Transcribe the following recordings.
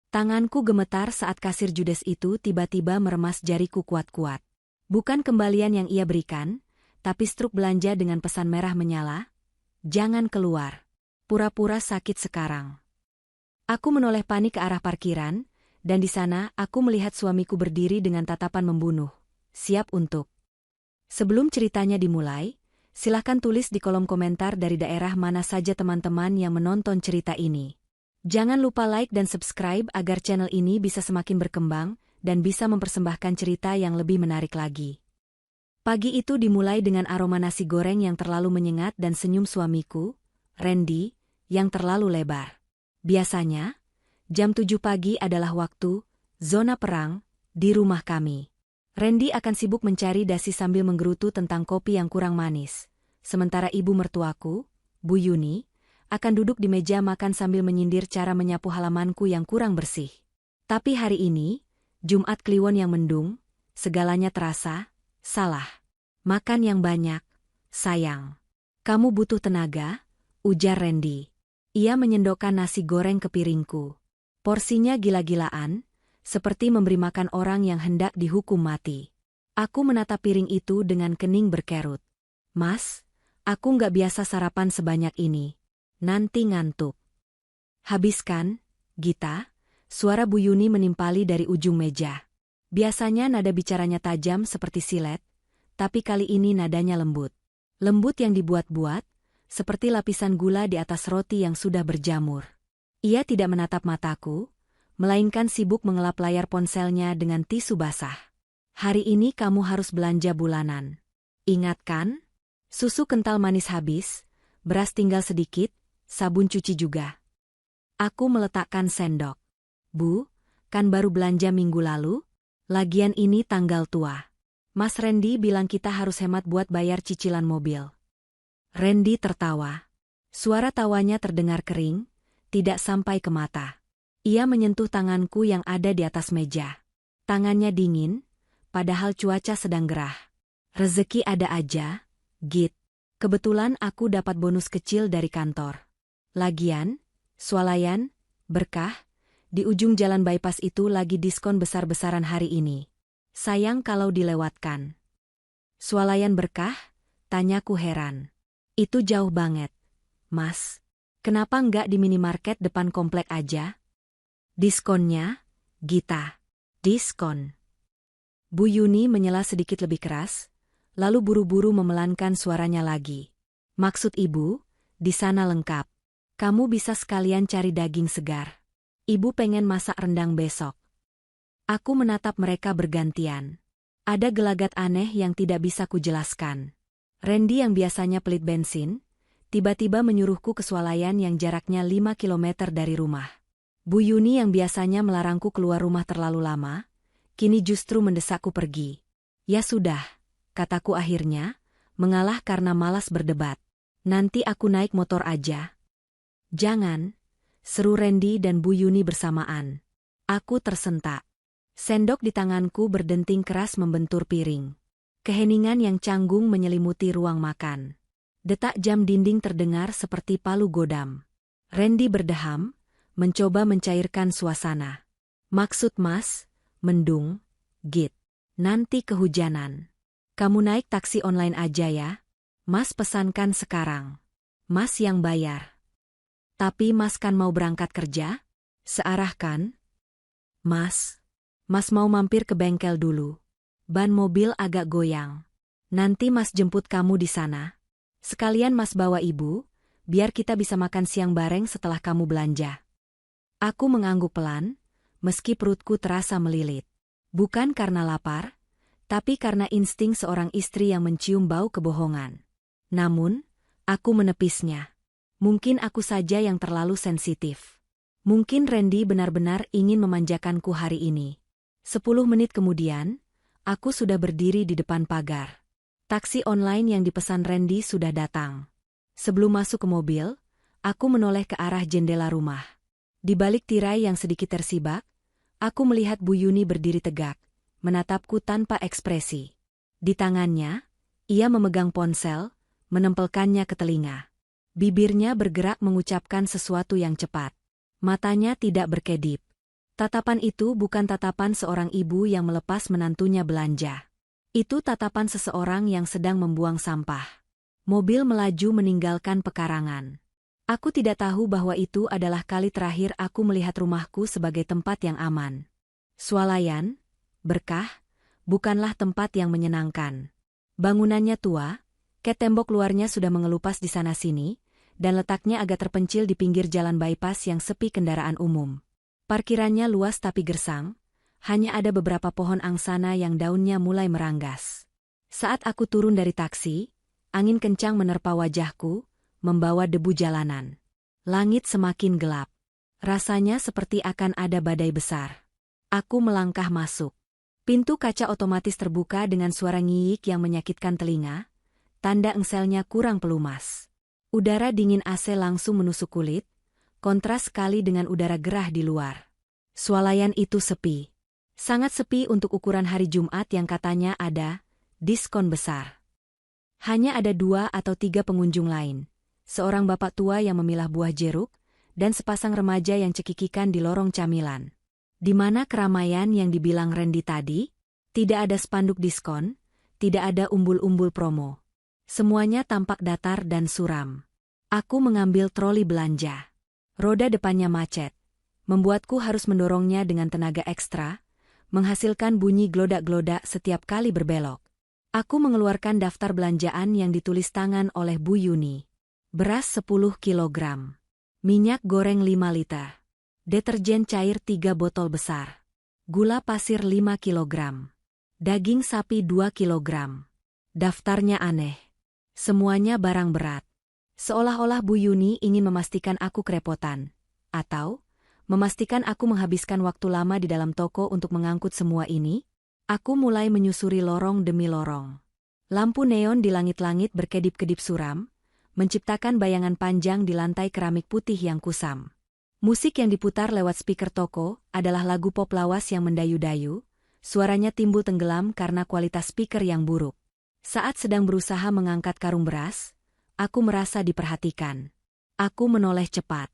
Tanganku gemetar saat kasir judes itu tiba-tiba meremas jariku kuat-kuat. Bukan kembalian yang ia berikan, tapi struk belanja dengan pesan merah menyala. Jangan keluar. Pura-pura sakit sekarang. Aku menoleh panik ke arah parkiran, dan di sana aku melihat suamiku berdiri dengan tatapan membunuh. Siap untuk. Sebelum ceritanya dimulai, silahkan tulis di kolom komentar dari daerah mana saja teman-teman yang menonton cerita ini. Jangan lupa like dan subscribe agar channel ini bisa semakin berkembang dan bisa mempersembahkan cerita yang lebih menarik lagi. Pagi itu dimulai dengan aroma nasi goreng yang terlalu menyengat dan senyum suamiku, Randy, yang terlalu lebar. Biasanya, jam 7 pagi adalah waktu zona perang di rumah kami. Randy akan sibuk mencari dasi sambil menggerutu tentang kopi yang kurang manis. Sementara ibu mertuaku, Bu Yuni, akan duduk di meja makan sambil menyindir cara menyapu halamanku yang kurang bersih. Tapi hari ini, Jumat Kliwon yang mendung, segalanya terasa salah. Makan yang banyak, sayang. Kamu butuh tenaga, ujar Randy. Ia menyendokkan nasi goreng ke piringku. Porsinya gila-gilaan, seperti memberi makan orang yang hendak dihukum mati. Aku menatap piring itu dengan kening berkerut. Mas, aku nggak biasa sarapan sebanyak ini. Nanti ngantuk. Habiskan, Gita, suara Bu Yuni menimpali dari ujung meja. Biasanya nada bicaranya tajam seperti silet, tapi kali ini nadanya lembut. Lembut yang dibuat-buat, seperti lapisan gula di atas roti yang sudah berjamur. Ia tidak menatap mataku, melainkan sibuk mengelap layar ponselnya dengan tisu basah. Hari ini kamu harus belanja bulanan. Ingat kan? Susu kental manis habis, beras tinggal sedikit, sabun cuci juga. Aku meletakkan sendok. Bu, kan baru belanja minggu lalu? Lagian ini tanggal tua. Mas Randy bilang kita harus hemat buat bayar cicilan mobil. Randy tertawa. Suara tawanya terdengar kering, tidak sampai ke mata. Ia menyentuh tanganku yang ada di atas meja. Tangannya dingin, padahal cuaca sedang gerah. Rezeki ada aja, Git. Kebetulan aku dapat bonus kecil dari kantor. Lagian, swalayan, berkah, di ujung jalan bypass itu lagi diskon besar-besaran hari ini. Sayang kalau dilewatkan. Swalayan berkah? Tanyaku heran. Itu jauh banget. Mas, kenapa nggak di minimarket depan komplek aja? Diskonnya, Gita. Diskon. Bu Yuni menyela sedikit lebih keras, lalu buru-buru memelankan suaranya lagi. Maksud ibu, di sana lengkap. Kamu bisa sekalian cari daging segar. Ibu pengen masak rendang besok. Aku menatap mereka bergantian. Ada gelagat aneh yang tidak bisa kujelaskan. Randy yang biasanya pelit bensin, tiba-tiba menyuruhku ke swalayan yang jaraknya 5 kilometer dari rumah. Bu Yuni yang biasanya melarangku keluar rumah terlalu lama, kini justru mendesakku pergi. Ya sudah, kataku akhirnya, mengalah karena malas berdebat. Nanti aku naik motor aja. Jangan, seru Randy dan Bu Yuni bersamaan. Aku tersentak. Sendok di tanganku berdenting keras membentur piring. Keheningan yang canggung menyelimuti ruang makan. Detak jam dinding terdengar seperti palu godam. Randy berdeham, mencoba mencairkan suasana. Maksud Mas, mendung, Git. Nanti kehujanan. Kamu naik taksi online aja ya. Mas pesankan sekarang. Mas yang bayar. Tapi Mas kan mau berangkat kerja? Searah kan? Mas mau mampir ke bengkel dulu. Ban mobil agak goyang. Nanti Mas jemput kamu di sana. Sekalian Mas bawa ibu, biar kita bisa makan siang bareng setelah kamu belanja. Aku mengangguk pelan, meski perutku terasa melilit. Bukan karena lapar, tapi karena insting seorang istri yang mencium bau kebohongan. Namun, aku menepisnya. Mungkin aku saja yang terlalu sensitif. Mungkin Randy benar-benar ingin memanjakanku hari ini. 10 menit kemudian, aku sudah berdiri di depan pagar. Taksi online yang dipesan Randy sudah datang. Sebelum masuk ke mobil, aku menoleh ke arah jendela rumah. Di balik tirai yang sedikit tersibak, aku melihat Bu Yuni berdiri tegak, menatapku tanpa ekspresi. Di tangannya, ia memegang ponsel, menempelkannya ke telinga. Bibirnya bergerak mengucapkan sesuatu yang cepat. Matanya tidak berkedip. Tatapan itu bukan tatapan seorang ibu yang melepas menantunya belanja. Itu tatapan seseorang yang sedang membuang sampah. Mobil melaju meninggalkan pekarangan. Aku tidak tahu bahwa itu adalah kali terakhir aku melihat rumahku sebagai tempat yang aman. Swalayan, berkah, bukanlah tempat yang menyenangkan. Bangunannya tua, ket tembok luarnya sudah mengelupas di sana-sini, dan letaknya agak terpencil di pinggir jalan bypass yang sepi kendaraan umum. Parkirannya luas tapi gersang, hanya ada beberapa pohon angsana yang daunnya mulai meranggas. Saat aku turun dari taksi, angin kencang menerpa wajahku, membawa debu jalanan. Langit semakin gelap. Rasanya seperti akan ada badai besar. Aku melangkah masuk. Pintu kaca otomatis terbuka dengan suara ngiyik yang menyakitkan telinga, tanda engselnya kurang pelumas. Udara dingin AC langsung menusuk kulit, kontras sekali dengan udara gerah di luar. Swalayan itu sepi. Sangat sepi untuk ukuran hari Jumat yang katanya ada diskon besar. Hanya ada 2 atau 3 pengunjung lain. Seorang bapak tua yang memilah buah jeruk, dan sepasang remaja yang cekikikan di lorong camilan. Di mana keramaian yang dibilang Randy tadi? Tidak ada spanduk diskon, tidak ada umbul-umbul promo. Semuanya tampak datar dan suram. Aku mengambil troli belanja. Roda depannya macet. Membuatku harus mendorongnya dengan tenaga ekstra, menghasilkan bunyi glodak-glodak setiap kali berbelok. Aku mengeluarkan daftar belanjaan yang ditulis tangan oleh Bu Yuni. Beras 10 kilogram. Minyak goreng 5 liter. Deterjen cair 3 botol besar. Gula pasir 5 kilogram. Daging sapi 2 kilogram. Daftarnya aneh. Semuanya barang berat. Seolah-olah Bu Yuni ingin memastikan aku kerepotan. Atau memastikan aku menghabiskan waktu lama di dalam toko untuk mengangkut semua ini. Aku mulai menyusuri lorong demi lorong. Lampu neon di langit-langit berkedip-kedip suram, menciptakan bayangan panjang di lantai keramik putih yang kusam. Musik yang diputar lewat speaker toko adalah lagu pop lawas yang mendayu-dayu, suaranya timbul tenggelam karena kualitas speaker yang buruk. Saat sedang berusaha mengangkat karung beras, aku merasa diperhatikan. Aku menoleh cepat.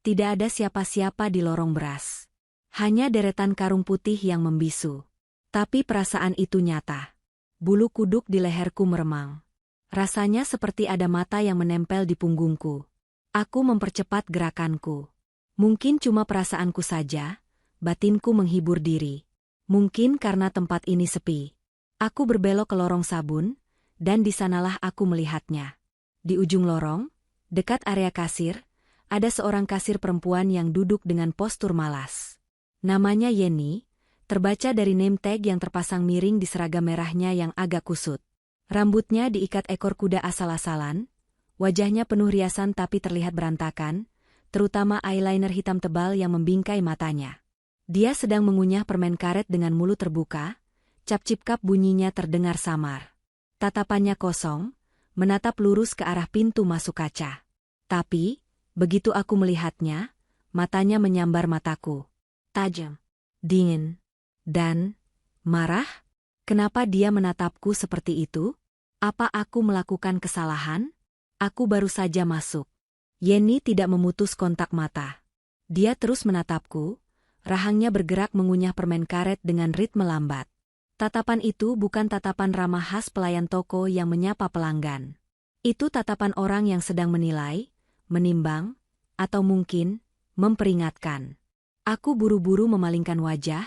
Tidak ada siapa-siapa di lorong beras. Hanya deretan karung putih yang membisu. Tapi perasaan itu nyata. Bulu kuduk di leherku meremang. Rasanya seperti ada mata yang menempel di punggungku. Aku mempercepat gerakanku. Mungkin cuma perasaanku saja, batinku menghibur diri. Mungkin karena tempat ini sepi. Aku berbelok ke lorong sabun, dan di sanalah aku melihatnya. Di ujung lorong, dekat area kasir, ada seorang kasir perempuan yang duduk dengan postur malas. Namanya Yeni, terbaca dari name tag yang terpasang miring di seragam merahnya yang agak kusut. Rambutnya diikat ekor kuda asal-asalan, wajahnya penuh riasan tapi terlihat berantakan, terutama eyeliner hitam tebal yang membingkai matanya. Dia sedang mengunyah permen karet dengan mulut terbuka, cap-cip-cap bunyinya terdengar samar. Tatapannya kosong, menatap lurus ke arah pintu masuk kaca. Tapi, begitu aku melihatnya, matanya menyambar mataku. Tajam, dingin, dan marah. Kenapa dia menatapku seperti itu? Apa aku melakukan kesalahan? Aku baru saja masuk. Yeni tidak memutus kontak mata. Dia terus menatapku, rahangnya bergerak mengunyah permen karet dengan ritme lambat. Tatapan itu bukan tatapan ramah khas pelayan toko yang menyapa pelanggan. Itu tatapan orang yang sedang menilai, menimbang, atau mungkin memperingatkan. Aku buru-buru memalingkan wajah,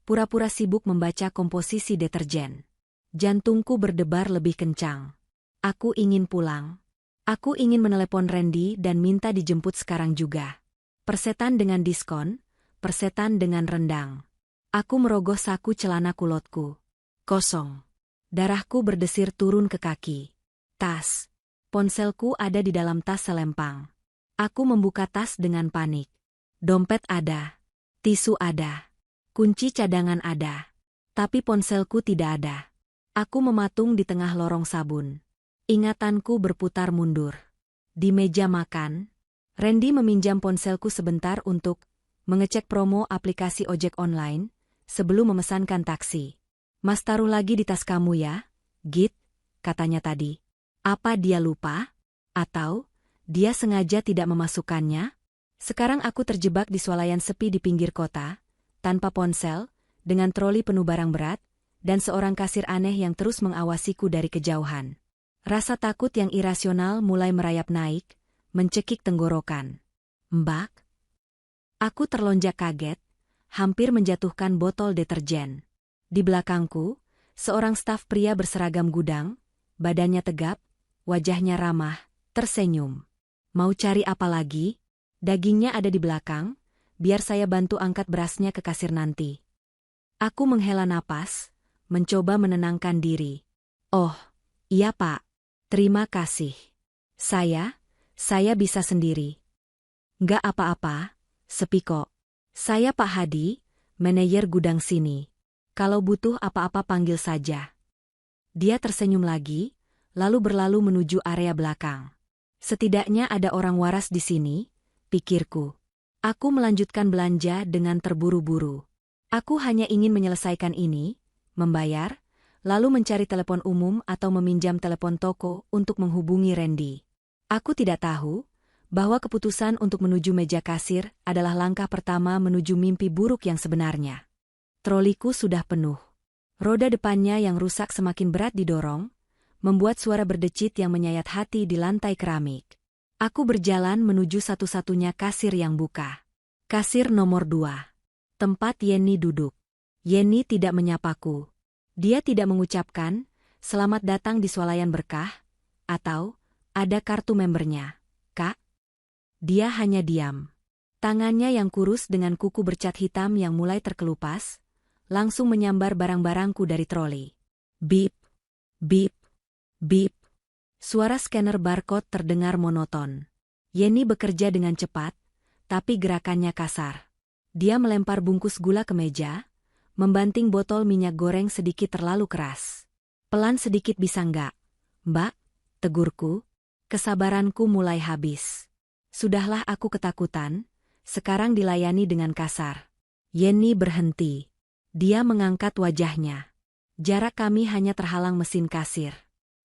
pura-pura sibuk membaca komposisi deterjen. Jantungku berdebar lebih kencang. Aku ingin pulang. Aku ingin menelepon Randy dan minta dijemput sekarang juga. Persetan dengan diskon, persetan dengan rendang. Aku merogoh saku celana kulotku. Kosong. Darahku berdesir turun ke kaki. Tas. Ponselku ada di dalam tas selempang. Aku membuka tas dengan panik. Dompet ada. Tisu ada. Kunci cadangan ada. Tapi ponselku tidak ada. Aku mematung di tengah lorong sabun. Ingatanku berputar mundur. Di meja makan, Randy meminjam ponselku sebentar untuk mengecek promo aplikasi ojek online sebelum memesankan taksi. Mas taruh lagi di tas kamu ya, Git, katanya tadi. Apa dia lupa? Atau dia sengaja tidak memasukkannya? Sekarang aku terjebak di swalayan sepi di pinggir kota, tanpa ponsel, dengan troli penuh barang berat, dan seorang kasir aneh yang terus mengawasiku dari kejauhan. Rasa takut yang irasional mulai merayap naik, mencekik tenggorokan. "Mbak?" Aku terlonjak kaget, hampir menjatuhkan botol deterjen. Di belakangku, seorang staf pria berseragam gudang, badannya tegap, wajahnya ramah, tersenyum. "Mau cari apa lagi? Dagingnya ada di belakang, biar saya bantu angkat berasnya ke kasir nanti." Aku menghela napas, mencoba menenangkan diri. "Oh, iya Pak. Terima kasih. Saya bisa sendiri." "Nggak apa-apa, sepi kok. Saya Pak Hadi, manajer gudang sini. Kalau butuh apa-apa panggil saja." Dia tersenyum lagi, lalu berlalu menuju area belakang. Setidaknya ada orang waras di sini, pikirku. Aku melanjutkan belanja dengan terburu-buru. Aku hanya ingin menyelesaikan ini, membayar, lalu mencari telepon umum atau meminjam telepon toko untuk menghubungi Randy. Aku tidak tahu bahwa keputusan untuk menuju meja kasir adalah langkah pertama menuju mimpi buruk yang sebenarnya. Troliku sudah penuh. Roda depannya yang rusak semakin berat didorong, membuat suara berdecit yang menyayat hati di lantai keramik. Aku berjalan menuju satu-satunya kasir yang buka. Kasir nomor 2. Tempat Yenny duduk. Yenny tidak menyapaku. Dia tidak mengucapkan, "Selamat datang di swalayan berkah," atau, "Ada kartu membernya, Kak." Dia hanya diam. Tangannya yang kurus dengan kuku bercat hitam yang mulai terkelupas, langsung menyambar barang-barangku dari troli. Bip, bip, bip. Suara scanner barcode terdengar monoton. Yenny bekerja dengan cepat, tapi gerakannya kasar. Dia melempar bungkus gula ke meja, membanting botol minyak goreng sedikit terlalu keras. "Pelan sedikit bisa nggak, Mbak?" tegurku. Kesabaranku mulai habis. Sudahlah aku ketakutan, sekarang dilayani dengan kasar. Yenny berhenti. Dia mengangkat wajahnya. Jarak kami hanya terhalang mesin kasir.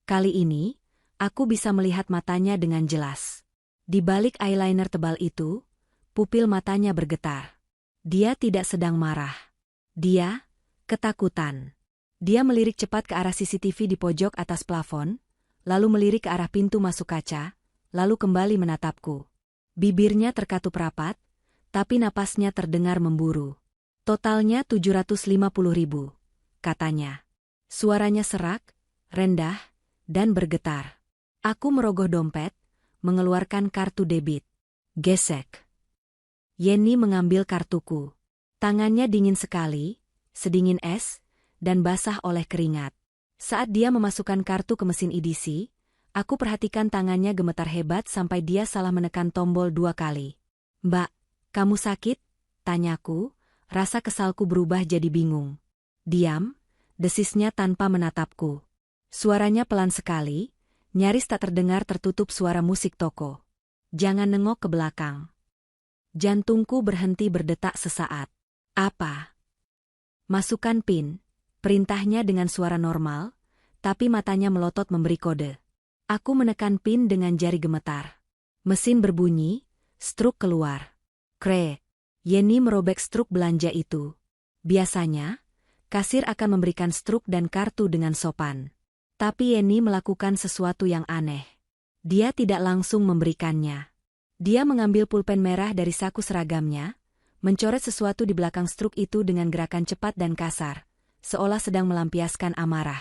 Kali ini, aku bisa melihat matanya dengan jelas. Di balik eyeliner tebal itu, pupil matanya bergetar. Dia tidak sedang marah. Dia ketakutan. Dia melirik cepat ke arah CCTV di pojok atas plafon, lalu melirik ke arah pintu masuk kaca, lalu kembali menatapku. Bibirnya terkatup rapat, tapi napasnya terdengar memburu. "Totalnya 750.000, katanya. Suaranya serak, rendah, dan bergetar. Aku merogoh dompet, mengeluarkan kartu debit. Gesek. Yenny mengambil kartuku. Tangannya dingin sekali, sedingin es, dan basah oleh keringat. Saat dia memasukkan kartu ke mesin EDC, aku perhatikan tangannya gemetar hebat sampai dia salah menekan tombol 2 kali. "Mbak, kamu sakit?" tanyaku, rasa kesalku berubah jadi bingung. "Diam," desisnya tanpa menatapku. Suaranya pelan sekali, nyaris tak terdengar tertutup suara musik toko. "Jangan nengok ke belakang." Jantungku berhenti berdetak sesaat. "Apa?" "Masukkan PIN," perintahnya dengan suara normal, tapi matanya melotot memberi kode. Aku menekan PIN dengan jari gemetar. Mesin berbunyi, struk keluar. Krek. Yenny merobek struk belanja itu. Biasanya, kasir akan memberikan struk dan kartu dengan sopan. Tapi Yenny melakukan sesuatu yang aneh. Dia tidak langsung memberikannya. Dia mengambil pulpen merah dari saku seragamnya, mencoret sesuatu di belakang struk itu dengan gerakan cepat dan kasar, seolah sedang melampiaskan amarah.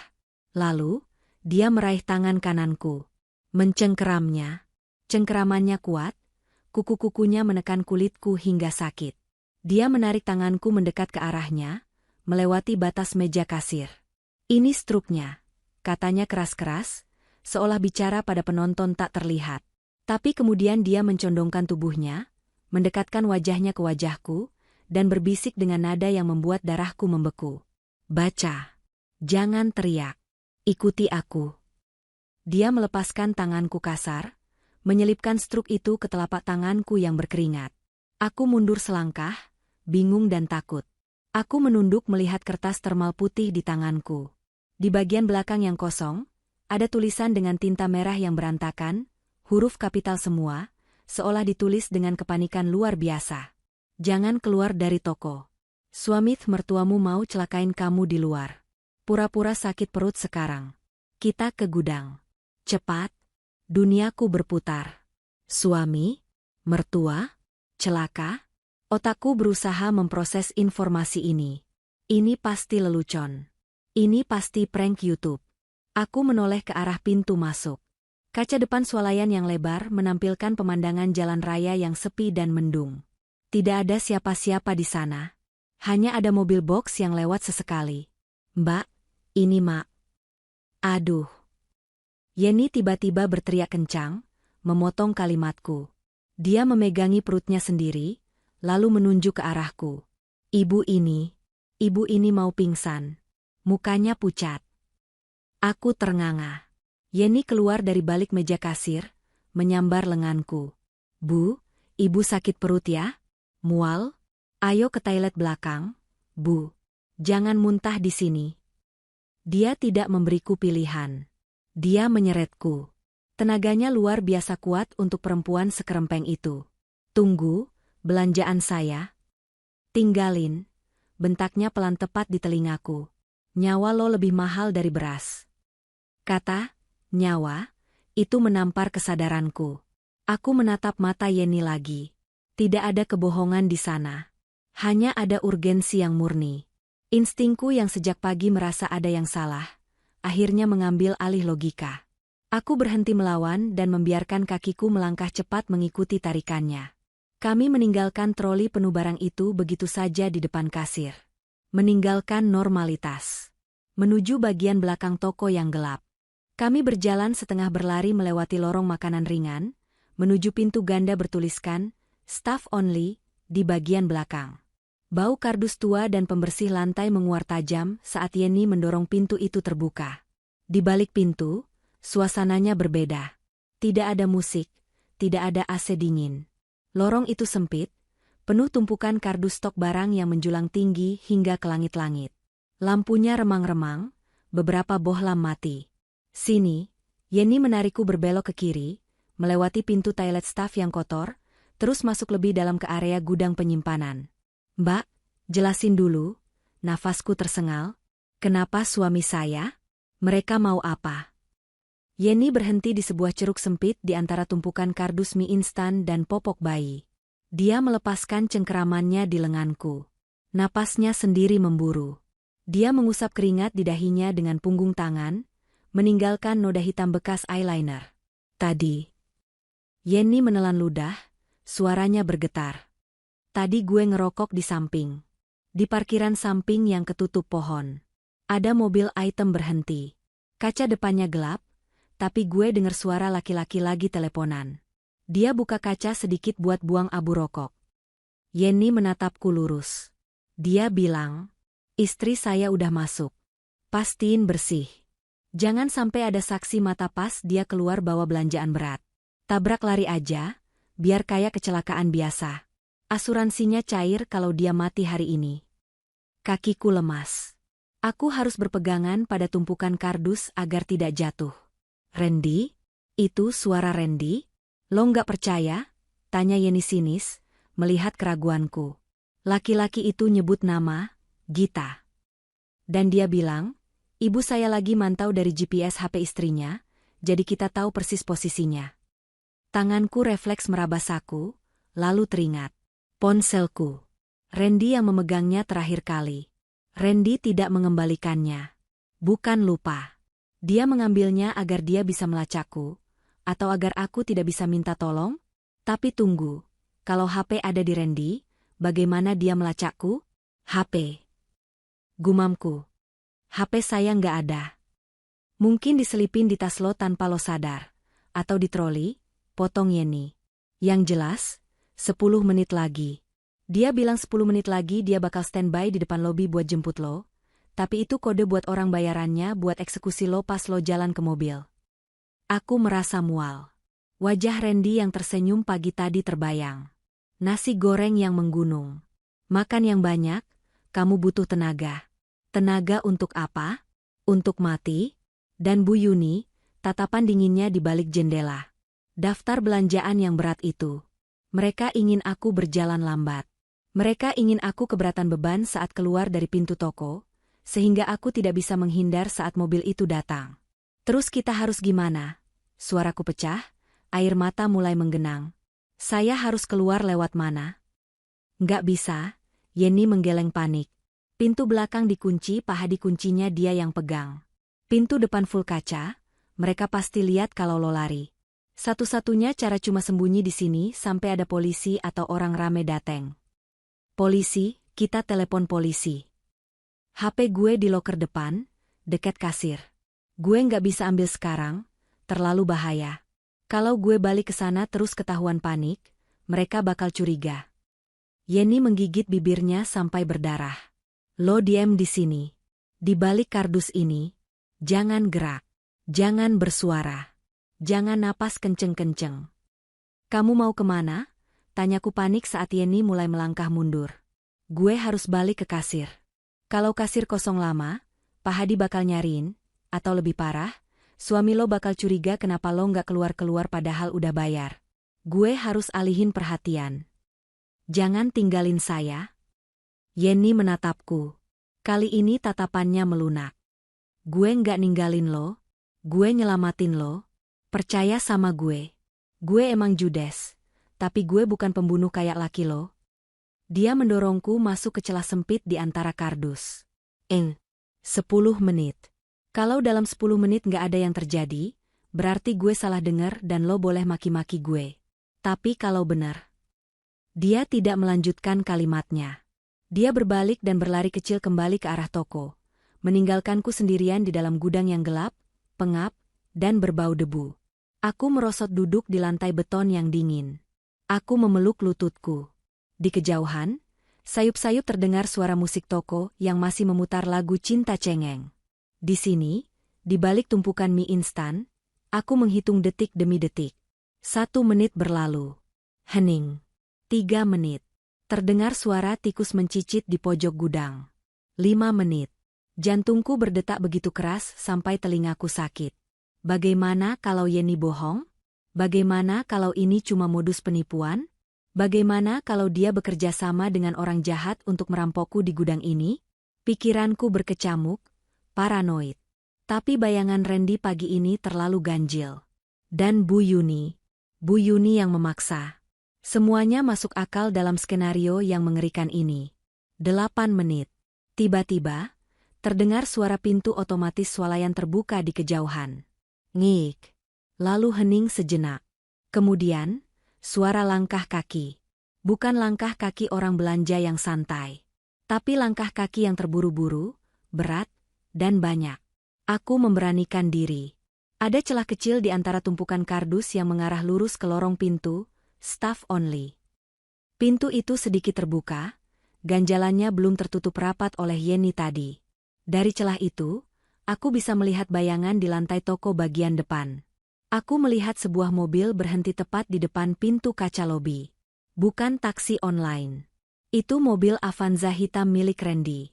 Lalu, dia meraih tangan kananku. Mencengkeramnya. Cengkeramannya kuat, kuku-kukunya menekan kulitku hingga sakit. Dia menarik tanganku mendekat ke arahnya, melewati batas meja kasir. "Ini struknya," katanya keras-keras, seolah bicara pada penonton tak terlihat. Tapi kemudian dia mencondongkan tubuhnya, mendekatkan wajahnya ke wajahku, dan berbisik dengan nada yang membuat darahku membeku. "Baca. Jangan teriak. Ikuti aku." Dia melepaskan tanganku kasar, menyelipkan struk itu ke telapak tanganku yang berkeringat. Aku mundur selangkah, bingung dan takut. Aku menunduk melihat kertas termal putih di tanganku. Di bagian belakang yang kosong, ada tulisan dengan tinta merah yang berantakan, huruf kapital semua, seolah ditulis dengan kepanikan luar biasa. "Jangan keluar dari toko. Suami mertuamu mau celakain kamu di luar. Pura-pura sakit perut sekarang. Kita ke gudang. Cepat. Duniaku berputar. Suami? Mertua? Celaka? Otakku berusaha memproses informasi ini. Ini pasti lelucon. Ini pasti prank YouTube. Aku menoleh ke arah pintu masuk. Kaca depan swalayan yang lebar menampilkan pemandangan jalan raya yang sepi dan mendung. Tidak ada siapa-siapa di sana. Hanya ada mobil box yang lewat sesekali. Mbak, ini Mak. Aduh. Yeni tiba-tiba berteriak kencang, memotong kalimatku. Dia memegangi perutnya sendiri, lalu menunjuk ke arahku. Ibu ini mau pingsan. Mukanya pucat. Aku ternganga. Yeni keluar dari balik meja kasir, menyambar lenganku. Bu, ibu sakit perut ya? Mual? Ayo ke toilet belakang. Bu, jangan muntah di sini. Dia tidak memberiku pilihan. Dia menyeretku. Tenaganya luar biasa kuat untuk perempuan sekerempeng itu. Tunggu, belanjaan saya. Tinggalin. Bentaknya pelan tepat di telingaku. Nyawa lo lebih mahal dari beras. Kata, nyawa, itu menampar kesadaranku. Aku menatap mata Yeni lagi. Tidak ada kebohongan di sana. Hanya ada urgensi yang murni. Instingku yang sejak pagi merasa ada yang salah, akhirnya mengambil alih logika. Aku berhenti melawan dan membiarkan kakiku melangkah cepat mengikuti tarikannya. Kami meninggalkan troli penuh barang itu begitu saja di depan kasir. Meninggalkan normalitas. Menuju bagian belakang toko yang gelap. Kami berjalan setengah berlari melewati lorong makanan ringan, menuju pintu ganda bertuliskan, Staff Only, di bagian belakang. Bau kardus tua dan pembersih lantai menguar tajam saat Yeni mendorong pintu itu terbuka. Di balik pintu, suasananya berbeda. Tidak ada musik, tidak ada AC dingin. Lorong itu sempit, penuh tumpukan kardus stok barang yang menjulang tinggi hingga ke langit-langit. Lampunya remang-remang, beberapa bohlam mati. Sini, Yeni menarikku berbelok ke kiri, melewati pintu toilet staf yang kotor, terus masuk lebih dalam ke area gudang penyimpanan. Mbak, jelasin dulu, nafasku tersengal. Kenapa suami saya? Mereka mau apa? Yeni berhenti di sebuah ceruk sempit di antara tumpukan kardus mie instan dan popok bayi. Dia melepaskan cengkeramannya di lenganku. Napasnya sendiri memburu. Dia mengusap keringat di dahinya dengan punggung tangan, meninggalkan noda hitam bekas eyeliner. Tadi. Yeni menelan ludah, suaranya bergetar. Tadi gue ngerokok di samping. Di parkiran samping yang ketutup pohon. Ada mobil item berhenti. Kaca depannya gelap, tapi gue dengar suara laki-laki lagi teleponan. Dia buka kaca sedikit buat buang abu rokok. Yeni menatapku lurus. Dia bilang, istri saya udah masuk. Pastiin bersih. Jangan sampai ada saksi mata pas dia keluar bawa belanjaan berat. Tabrak lari aja, biar kayak kecelakaan biasa. Asuransinya cair kalau dia mati hari ini. Kakiku lemas. Aku harus berpegangan pada tumpukan kardus agar tidak jatuh. Randy? Itu suara Randy? Lo nggak percaya? Tanya Yeni sinis, melihat keraguanku. Laki-laki itu nyebut nama, Gita. Dan dia bilang, ibu saya lagi mantau dari GPS HP istrinya, jadi kita tahu persis posisinya. Tanganku refleks meraba saku, lalu teringat. Ponselku. Randy yang memegangnya terakhir kali. Randy tidak mengembalikannya. Bukan lupa. Dia mengambilnya agar dia bisa melacakku, atau agar aku tidak bisa minta tolong? Tapi tunggu, kalau HP ada di Randy, bagaimana dia melacakku? HP. Gumamku. HP saya nggak ada. Mungkin diselipin di tas lo tanpa lo sadar. Atau di troli, potong Yeni. Yang jelas, 10 menit lagi. Dia bilang 10 menit lagi dia bakal standby di depan lobi buat jemput lo, tapi itu kode buat orang bayarannya buat eksekusi lo pas lo jalan ke mobil. Aku merasa mual. Wajah Randy yang tersenyum pagi tadi terbayang. Nasi goreng yang menggunung. Makan yang banyak, kamu butuh tenaga. Tenaga untuk apa? Untuk mati? Dan Bu Yuni, tatapan dinginnya di balik jendela. Daftar belanjaan yang berat itu. Mereka ingin aku berjalan lambat. Mereka ingin aku keberatan beban saat keluar dari pintu toko, sehingga aku tidak bisa menghindar saat mobil itu datang. Terus kita harus gimana? Suaraku pecah, air mata mulai menggenang. Saya harus keluar lewat mana? Nggak bisa, Yenny menggeleng panik. Pintu belakang dikunci, paha kuncinya dia yang pegang. Pintu depan full kaca, mereka pasti lihat kalau lo lari. Satu-satunya cara cuma sembunyi di sini sampai ada polisi atau orang rame dateng. Polisi, kita telepon polisi. HP gue di loker depan, dekat kasir. Gue nggak bisa ambil sekarang, terlalu bahaya. Kalau gue balik ke sana terus ketahuan panik, mereka bakal curiga. Yenny menggigit bibirnya sampai berdarah. Lo diem di sini. Di balik kardus ini, jangan gerak. Jangan bersuara. Jangan napas kenceng-kenceng. Kamu mau kemana? Tanyaku panik saat Yenny mulai melangkah mundur. Gue harus balik ke kasir. Kalau kasir kosong lama, Pak Hadi bakal nyariin, atau lebih parah, suami lo bakal curiga kenapa lo nggak keluar-keluar padahal udah bayar. Gue harus alihin perhatian. Jangan tinggalin saya. Yenny menatapku. Kali ini tatapannya melunak. Gue nggak ninggalin lo. Gue nyelamatin lo. Percaya sama gue. Gue emang judes. Tapi gue bukan pembunuh kayak laki lo. Dia mendorongku masuk ke celah sempit di antara kardus. 10 menit. Kalau dalam 10 menit nggak ada yang terjadi, berarti gue salah dengar dan lo boleh maki-maki gue. Tapi kalau benar. Dia tidak melanjutkan kalimatnya. Dia berbalik dan berlari kecil kembali ke arah toko, meninggalkanku sendirian di dalam gudang yang gelap, pengap, dan berbau debu. Aku merosot duduk di lantai beton yang dingin. Aku memeluk lututku. Di kejauhan, sayup-sayup terdengar suara musik toko yang masih memutar lagu Cinta Cengeng. Di sini, di balik tumpukan mie instan, aku menghitung detik demi detik. 1 menit berlalu. Hening. 3 menit. Terdengar suara tikus mencicit di pojok gudang. 5 menit. Jantungku berdetak begitu keras sampai telingaku sakit. Bagaimana kalau Yenny bohong? Bagaimana kalau ini cuma modus penipuan? Bagaimana kalau dia bekerja sama dengan orang jahat untuk merampokku di gudang ini? Pikiranku berkecamuk, paranoid. Tapi bayangan Randy pagi ini terlalu ganjil. Dan Bu Yuni yang memaksa. Semuanya masuk akal dalam skenario yang mengerikan ini. 8 menit. Tiba-tiba, terdengar suara pintu otomatis swalayan terbuka di kejauhan. Ngik. Lalu hening sejenak. Kemudian, suara langkah kaki. Bukan langkah kaki orang belanja yang santai. Tapi langkah kaki yang terburu-buru, berat, dan banyak. Aku memberanikan diri. Ada celah kecil di antara tumpukan kardus yang mengarah lurus ke lorong pintu, staff only. Pintu itu sedikit terbuka, ganjalannya belum tertutup rapat oleh Yenny tadi. Dari celah itu, aku bisa melihat bayangan di lantai toko bagian depan. Aku melihat sebuah mobil berhenti tepat di depan pintu kaca lobi. Bukan taksi online. Itu mobil Avanza hitam milik Randy.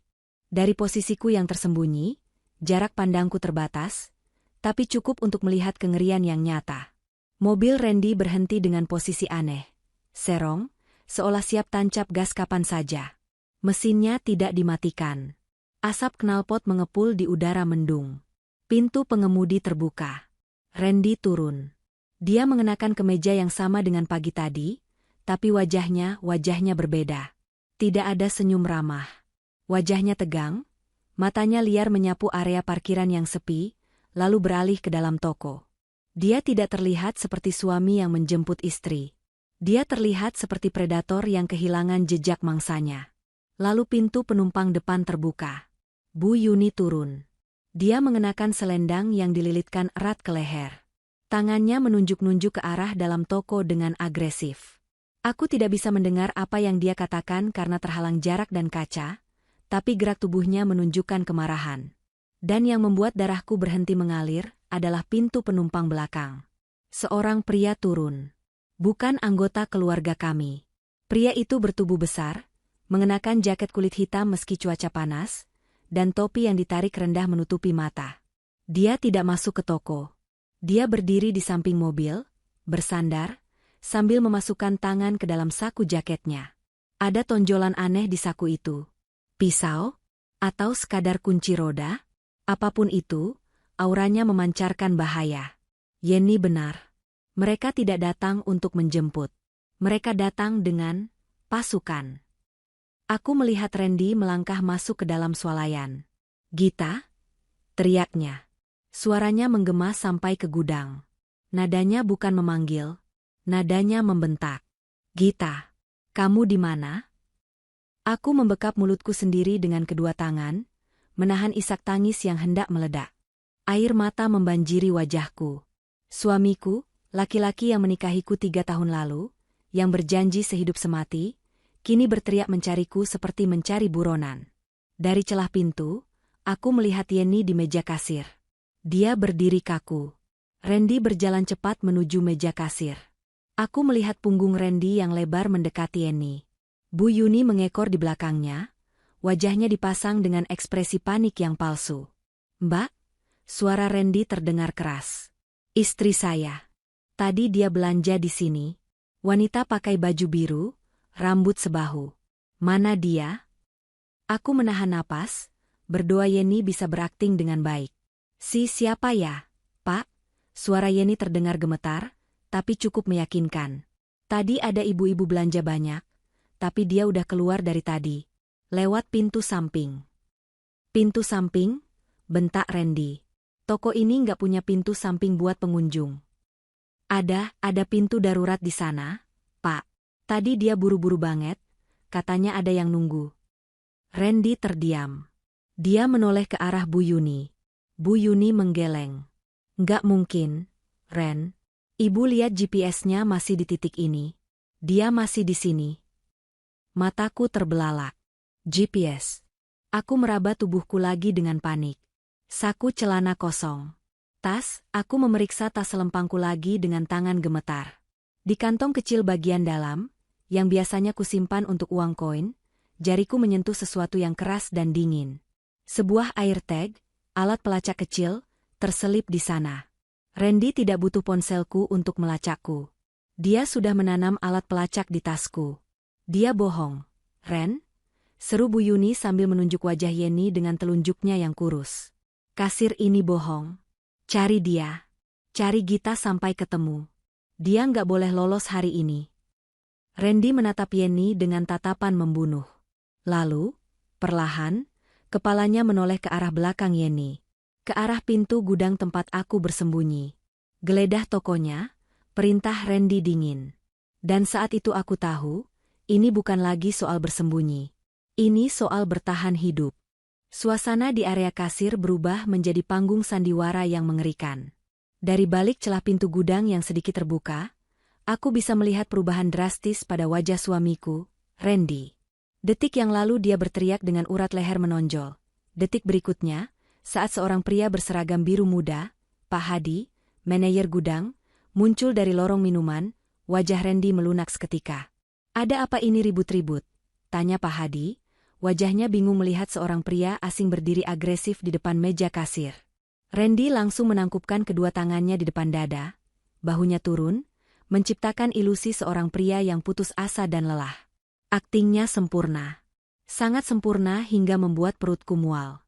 Dari posisiku yang tersembunyi, jarak pandangku terbatas, tapi cukup untuk melihat kengerian yang nyata. Mobil Randy berhenti dengan posisi aneh. Serong, seolah siap tancap gas kapan saja. Mesinnya tidak dimatikan. Asap knalpot mengepul di udara mendung. Pintu pengemudi terbuka. Randy turun. Dia mengenakan kemeja yang sama dengan pagi tadi, tapi wajahnya berbeda. Tidak ada senyum ramah. Wajahnya tegang, matanya liar menyapu area parkiran yang sepi, lalu beralih ke dalam toko. Dia tidak terlihat seperti suami yang menjemput istri. Dia terlihat seperti predator yang kehilangan jejak mangsanya. Lalu pintu penumpang depan terbuka. Bu Yuni turun. Dia mengenakan selendang yang dililitkan erat ke leher. Tangannya menunjuk-nunjuk ke arah dalam toko dengan agresif. Aku tidak bisa mendengar apa yang dia katakan karena terhalang jarak dan kaca, tapi gerak tubuhnya menunjukkan kemarahan. Dan yang membuat darahku berhenti mengalir adalah pintu penumpang belakang. Seorang pria turun. Bukan anggota keluarga kami. Pria itu bertubuh besar, mengenakan jaket kulit hitam meski cuaca panas, dan topi yang ditarik rendah menutupi mata. Dia tidak masuk ke toko. Dia berdiri di samping mobil, bersandar, sambil memasukkan tangan ke dalam saku jaketnya. Ada tonjolan aneh di saku itu. Pisau? Atau sekadar kunci roda? Apapun itu, auranya memancarkan bahaya. Yenny benar. Mereka tidak datang untuk menjemput. Mereka datang dengan pasukan. Aku melihat Randy melangkah masuk ke dalam swalayan. Gita? Teriaknya. Suaranya menggema sampai ke gudang. Nadanya bukan memanggil. Nadanya membentak. Gita, kamu di mana? Aku membekap mulutku sendiri dengan kedua tangan, menahan isak tangis yang hendak meledak. Air mata membanjiri wajahku. Suamiku, laki-laki yang menikahiku 3 tahun lalu, yang berjanji sehidup semati, kini berteriak mencariku seperti mencari buronan. Dari celah pintu, aku melihat Yenny di meja kasir. Dia berdiri kaku. Randy berjalan cepat menuju meja kasir. Aku melihat punggung Randy yang lebar mendekati Yenny. Bu Yuni mengekor di belakangnya, wajahnya dipasang dengan ekspresi panik yang palsu. Mbak, suara Randy terdengar keras. Istri saya. Tadi dia belanja di sini. Wanita pakai baju biru, rambut sebahu. Mana dia? Aku menahan napas, berdoa Yenny bisa berakting dengan baik. Siapa ya, Pak? Suara Yenny terdengar gemetar, tapi cukup meyakinkan. Tadi ada ibu-ibu belanja banyak, tapi dia udah keluar dari tadi. Lewat pintu samping. Pintu samping? Bentak Randy. Toko ini nggak punya pintu samping buat pengunjung. Ada pintu darurat di sana, Pak. Tadi dia buru-buru banget, katanya ada yang nunggu. Randy terdiam. Dia menoleh ke arah Bu Yuni. Bu Yuni menggeleng. Nggak mungkin, Ren. Ibu lihat GPS-nya masih di titik ini. Dia masih di sini. Mataku terbelalak. GPS. Aku meraba tubuhku lagi dengan panik. Saku celana kosong. Tas, aku memeriksa tas selempangku lagi dengan tangan gemetar. Di kantong kecil bagian dalam, yang biasanya kusimpan untuk uang koin, jariku menyentuh sesuatu yang keras dan dingin. Sebuah AirTag, alat pelacak kecil, terselip di sana. Randy tidak butuh ponselku untuk melacakku. Dia sudah menanam alat pelacak di tasku. Dia bohong. Ren? Seru Bu Yuni sambil menunjuk wajah Yenny dengan telunjuknya yang kurus. Kasir ini bohong. Cari dia. Cari Gita sampai ketemu. Dia nggak boleh lolos hari ini. Randy menatap Yenny dengan tatapan membunuh. Lalu, perlahan, kepalanya menoleh ke arah belakang Yenny. Ke arah pintu gudang tempat aku bersembunyi. Geledah tokonya, perintah Randy dingin. Dan saat itu aku tahu, ini bukan lagi soal bersembunyi. Ini soal bertahan hidup. Suasana di area kasir berubah menjadi panggung sandiwara yang mengerikan. Dari balik celah pintu gudang yang sedikit terbuka, aku bisa melihat perubahan drastis pada wajah suamiku, Randy. Detik yang lalu dia berteriak dengan urat leher menonjol. Detik berikutnya, saat seorang pria berseragam biru muda, Pak Hadi, manajer gudang, muncul dari lorong minuman, wajah Randy melunak seketika. Ada apa ini ribut-ribut? Tanya Pak Hadi, wajahnya bingung melihat seorang pria asing berdiri agresif di depan meja kasir. Randy langsung menangkupkan kedua tangannya di depan dada, bahunya turun, menciptakan ilusi seorang pria yang putus asa dan lelah. Aktingnya sempurna. Sangat sempurna hingga membuat perutku mual.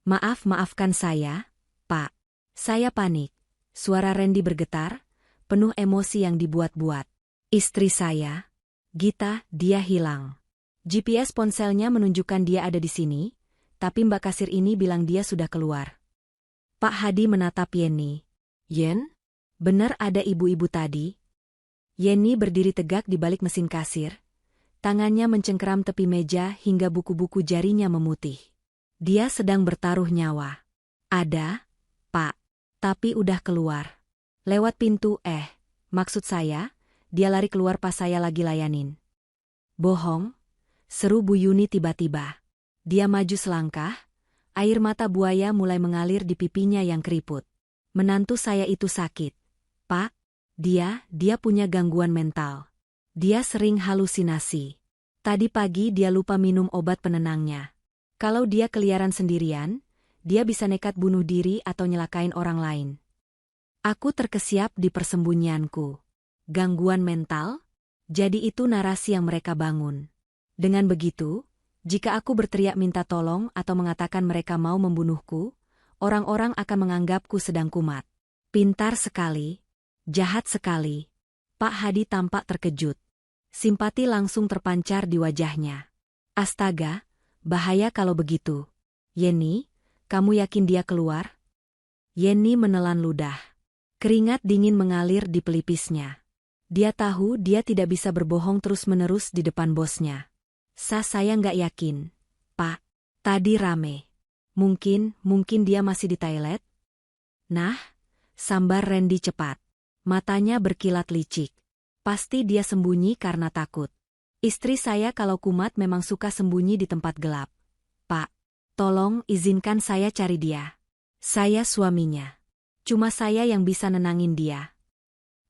Maafkan saya, Pak. Saya panik. Suara Randy bergetar, penuh emosi yang dibuat-buat. Istri saya, Gita, dia hilang. GPS ponselnya menunjukkan dia ada di sini, tapi Mbak kasir ini bilang dia sudah keluar. Pak Hadi menatap Yenny. Yen? Benar ada ibu-ibu tadi? Yenny berdiri tegak di balik mesin kasir. Tangannya mencengkeram tepi meja hingga buku-buku jarinya memutih. Dia sedang bertaruh nyawa. Ada, Pak. Tapi udah keluar. Lewat pintu, maksud saya, dia lari keluar pas saya lagi layanin. Bohong, seru Bu Yuni tiba-tiba. Dia maju selangkah, air mata buaya mulai mengalir di pipinya yang keriput. Menantu saya itu sakit. Pak, dia punya gangguan mental. Dia sering halusinasi. Tadi pagi dia lupa minum obat penenangnya. Kalau dia keliaran sendirian, dia bisa nekat bunuh diri atau nyelakain orang lain. Aku terkesiap di persembunyianku. Gangguan mental? Jadi itu narasi yang mereka bangun. Dengan begitu, jika aku berteriak minta tolong atau mengatakan mereka mau membunuhku, orang-orang akan menganggapku sedang kumat. Pintar sekali. Jahat sekali. Pak Hadi tampak terkejut. Simpati langsung terpancar di wajahnya. Astaga, bahaya kalau begitu. Yenny, kamu yakin dia keluar? Yenny menelan ludah. Keringat dingin mengalir di pelipisnya. Dia tahu dia tidak bisa berbohong terus-menerus di depan bosnya. Saya nggak yakin, Pak. Tadi rame. Mungkin dia masih di toilet? Nah, sambar Randy cepat. Matanya berkilat licik. Pasti dia sembunyi karena takut. Istri saya kalau kumat memang suka sembunyi di tempat gelap. Pak, tolong izinkan saya cari dia. Saya suaminya. Cuma saya yang bisa nenangin dia.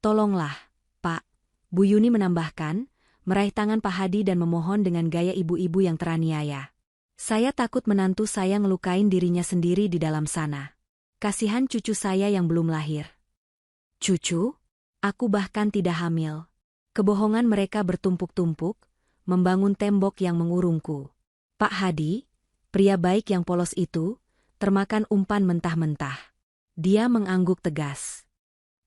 Tolonglah, Pak. Bu Yuni menambahkan, meraih tangan Pak Hadi dan memohon dengan gaya ibu-ibu yang teraniaya. Saya takut menantu saya ngelukain dirinya sendiri di dalam sana. Kasihan cucu saya yang belum lahir. Cucu? Aku bahkan tidak hamil. Kebohongan mereka bertumpuk-tumpuk, membangun tembok yang mengurungku. Pak Hadi, pria baik yang polos itu, termakan umpan mentah-mentah. Dia mengangguk tegas.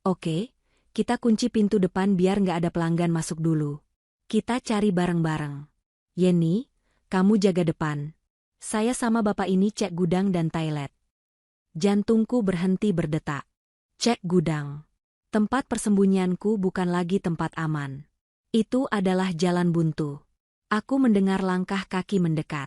Oke, kita kunci pintu depan biar nggak ada pelanggan masuk dulu. Kita cari bareng-bareng. Yenny, kamu jaga depan. Saya sama bapak ini cek gudang dan toilet. Jantungku berhenti berdetak. Cek gudang. Tempat persembunyianku bukan lagi tempat aman. Itu adalah jalan buntu. Aku mendengar langkah kaki mendekat.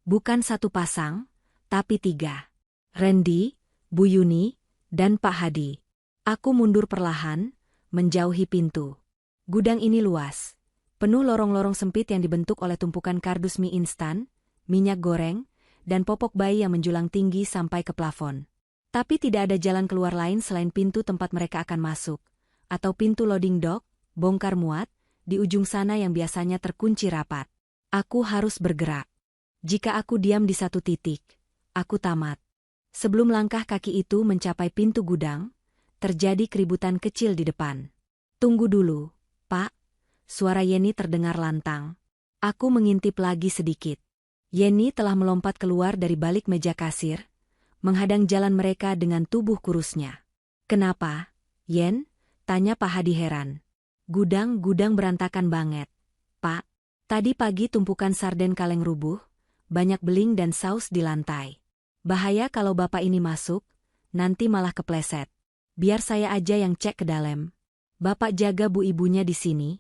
Bukan satu pasang, tapi 3. Randy, Bu Yuni, dan Pak Hadi. Aku mundur perlahan, menjauhi pintu. Gudang ini luas. Penuh lorong-lorong sempit yang dibentuk oleh tumpukan kardus mie instan, minyak goreng, dan popok bayi yang menjulang tinggi sampai ke plafon. Tapi tidak ada jalan keluar lain selain pintu tempat mereka akan masuk, atau pintu loading dock, bongkar muat, di ujung sana yang biasanya terkunci rapat. Aku harus bergerak. Jika aku diam di satu titik, aku tamat. Sebelum langkah kaki itu mencapai pintu gudang, terjadi keributan kecil di depan. Tunggu dulu, Pak. Suara Yenny terdengar lantang. Aku mengintip lagi sedikit. Yenny telah melompat keluar dari balik meja kasir, menghadang jalan mereka dengan tubuh kurusnya. Kenapa, Yen? Tanya Pak Hadi heran. Gudang berantakan banget. Pak, tadi pagi tumpukan sarden kaleng rubuh, banyak beling dan saus di lantai. Bahaya kalau bapak ini masuk, nanti malah kepleset. Biar saya aja yang cek ke dalam. Bapak jaga bu ibunya di sini.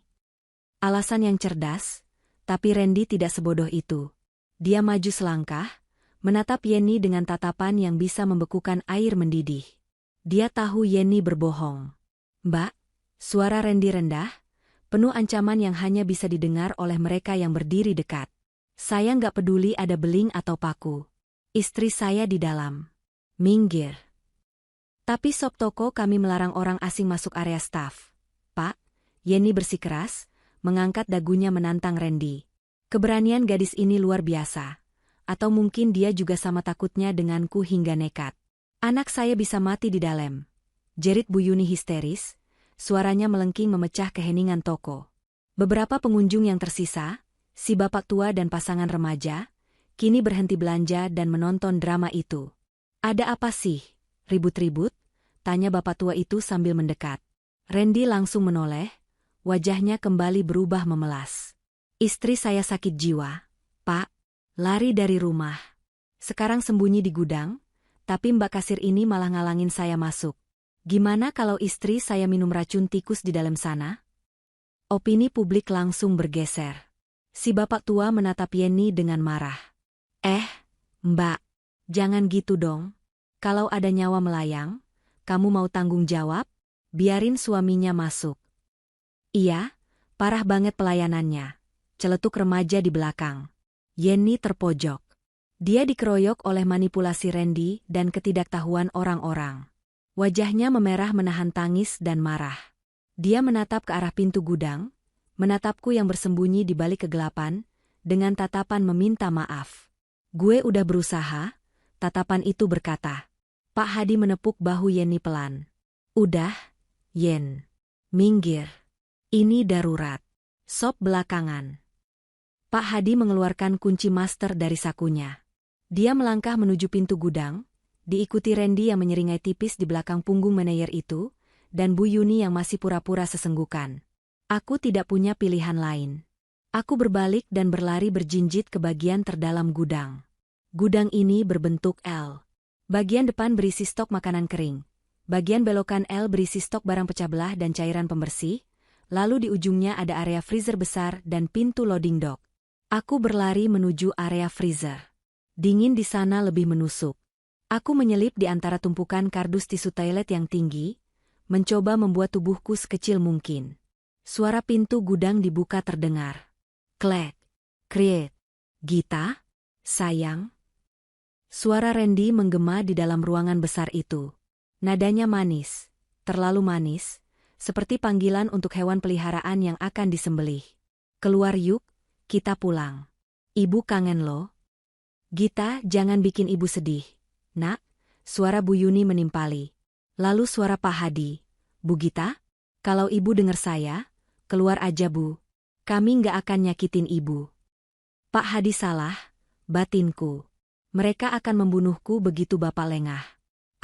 Alasan yang cerdas, tapi Randy tidak sebodoh itu. Dia maju selangkah, menatap Yenny dengan tatapan yang bisa membekukan air mendidih. Dia tahu Yenny berbohong. Mbak, suara Randy rendah, penuh ancaman yang hanya bisa didengar oleh mereka yang berdiri dekat. Saya nggak peduli ada beling atau paku. Istri saya di dalam. Minggir. Tapi sop toko kami melarang orang asing masuk area staf. Pak, Yenny bersikeras, mengangkat dagunya menantang Randy. Keberanian gadis ini luar biasa. Atau mungkin dia juga sama takutnya denganku hingga nekat. Anak saya bisa mati di dalam. Jerit Bu Yuni histeris, suaranya melengking memecah keheningan toko. Beberapa pengunjung yang tersisa, si bapak tua dan pasangan remaja, kini berhenti belanja dan menonton drama itu. Ada apa sih? Ribut-ribut? Tanya bapak tua itu sambil mendekat. Randy langsung menoleh, wajahnya kembali berubah memelas. Istri saya sakit jiwa, Pak. Lari dari rumah. Sekarang sembunyi di gudang, tapi mbak kasir ini malah ngalangin saya masuk. Gimana kalau istri saya minum racun tikus di dalam sana? Opini publik langsung bergeser. Si bapak tua menatap Yenny dengan marah. Mbak, jangan gitu dong. Kalau ada nyawa melayang, kamu mau tanggung jawab? Biarin suaminya masuk. Iya, parah banget pelayanannya. Celetuk remaja di belakang. Yenny terpojok. Dia dikeroyok oleh manipulasi Randy dan ketidaktahuan orang-orang. Wajahnya memerah menahan tangis dan marah. Dia menatap ke arah pintu gudang, menatapku yang bersembunyi di balik kegelapan, dengan tatapan meminta maaf. Gue udah berusaha, tatapan itu berkata. Pak Hadi menepuk bahu Yenny pelan. Udah, Yen. Minggir. Ini darurat. Sop belakangan. Pak Hadi mengeluarkan kunci master dari sakunya. Dia melangkah menuju pintu gudang, diikuti Randy yang menyeringai tipis di belakang punggung manajer itu, dan Bu Yuni yang masih pura-pura sesenggukan. Aku tidak punya pilihan lain. Aku berbalik dan berlari berjinjit ke bagian terdalam gudang. Gudang ini berbentuk L. Bagian depan berisi stok makanan kering. Bagian belokan L berisi stok barang pecah belah dan cairan pembersih, lalu di ujungnya ada area freezer besar dan pintu loading dock. Aku berlari menuju area freezer. Dingin di sana lebih menusuk. Aku menyelip di antara tumpukan kardus tisu toilet yang tinggi, mencoba membuat tubuhku sekecil mungkin. Suara pintu gudang dibuka terdengar. Klek, kriet. Gita, sayang. Suara Randy menggema di dalam ruangan besar itu. Nadanya manis, terlalu manis, seperti panggilan untuk hewan peliharaan yang akan disembelih. Keluar yuk, kita pulang. Ibu kangen lo. Gita, jangan bikin ibu sedih. Nak, suara Bu Yuni menimpali. Lalu suara Pak Hadi. Bu Gita, kalau ibu dengar saya, keluar aja Bu. Kami nggak akan nyakitin ibu. Pak Hadi salah, batinku. Mereka akan membunuhku begitu Bapak lengah.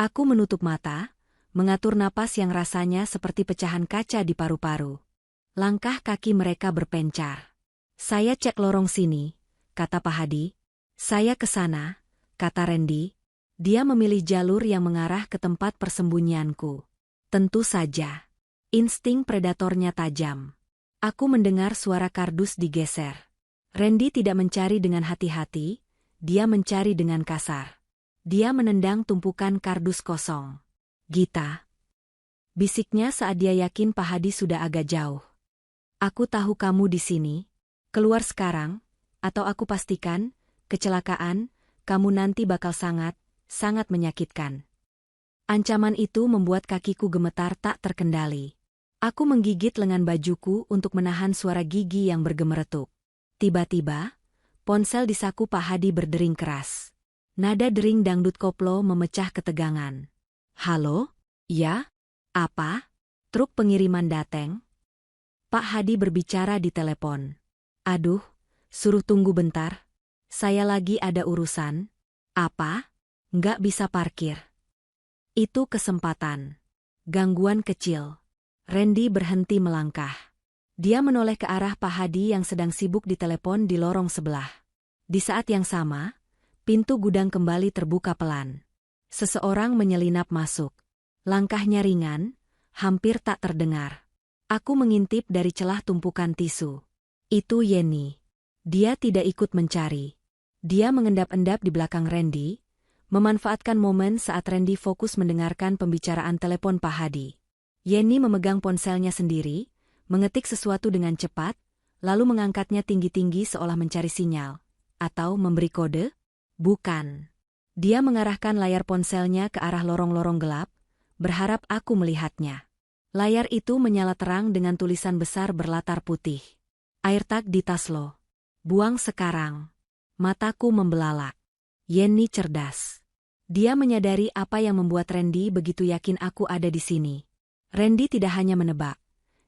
Aku menutup mata, mengatur napas yang rasanya seperti pecahan kaca di paru-paru. Langkah kaki mereka berpencar. Saya cek lorong sini, kata Pak Hadi. Saya ke sana, kata Randy. Dia memilih jalur yang mengarah ke tempat persembunyianku. Tentu saja. Insting predatornya tajam. Aku mendengar suara kardus digeser. Randy tidak mencari dengan hati-hati, dia mencari dengan kasar. Dia menendang tumpukan kardus kosong. Gita. Bisiknya saat dia yakin Pak Hadi sudah agak jauh. Aku tahu kamu di sini. Keluar sekarang, atau aku pastikan, kecelakaan, kamu nanti bakal sangat menyakitkan. Ancaman itu membuat kakiku gemetar tak terkendali. Aku menggigit lengan bajuku untuk menahan suara gigi yang bergemeretuk. Tiba-tiba, ponsel di saku Pak Hadi berdering keras. Nada dering dangdut koplo memecah ketegangan. Halo? Ya? Apa? Truk pengiriman dateng? Pak Hadi berbicara di telepon. Aduh, suruh tunggu bentar. Saya lagi ada urusan. Apa? Nggak bisa parkir. Itu kesempatan. Gangguan kecil. Randy berhenti melangkah. Dia menoleh ke arah Pak Hadi yang sedang sibuk di telepon di lorong sebelah. Di saat yang sama, pintu gudang kembali terbuka pelan. Seseorang menyelinap masuk. Langkahnya ringan, hampir tak terdengar. Aku mengintip dari celah tumpukan tisu. Itu Yeni. Dia tidak ikut mencari. Dia mengendap-endap di belakang Randy, memanfaatkan momen saat Randy fokus mendengarkan pembicaraan telepon Pak Hadi. Yeni memegang ponselnya sendiri, mengetik sesuatu dengan cepat, lalu mengangkatnya tinggi-tinggi seolah mencari sinyal. Atau memberi kode? Bukan. Dia mengarahkan layar ponselnya ke arah lorong-lorong gelap, berharap aku melihatnya. Layar itu menyala terang dengan tulisan besar berlatar putih. AirTag di tas lo. Buang sekarang. Mataku membelalak. Yeni cerdas. Dia menyadari apa yang membuat Randy begitu yakin aku ada di sini. Randy tidak hanya menebak.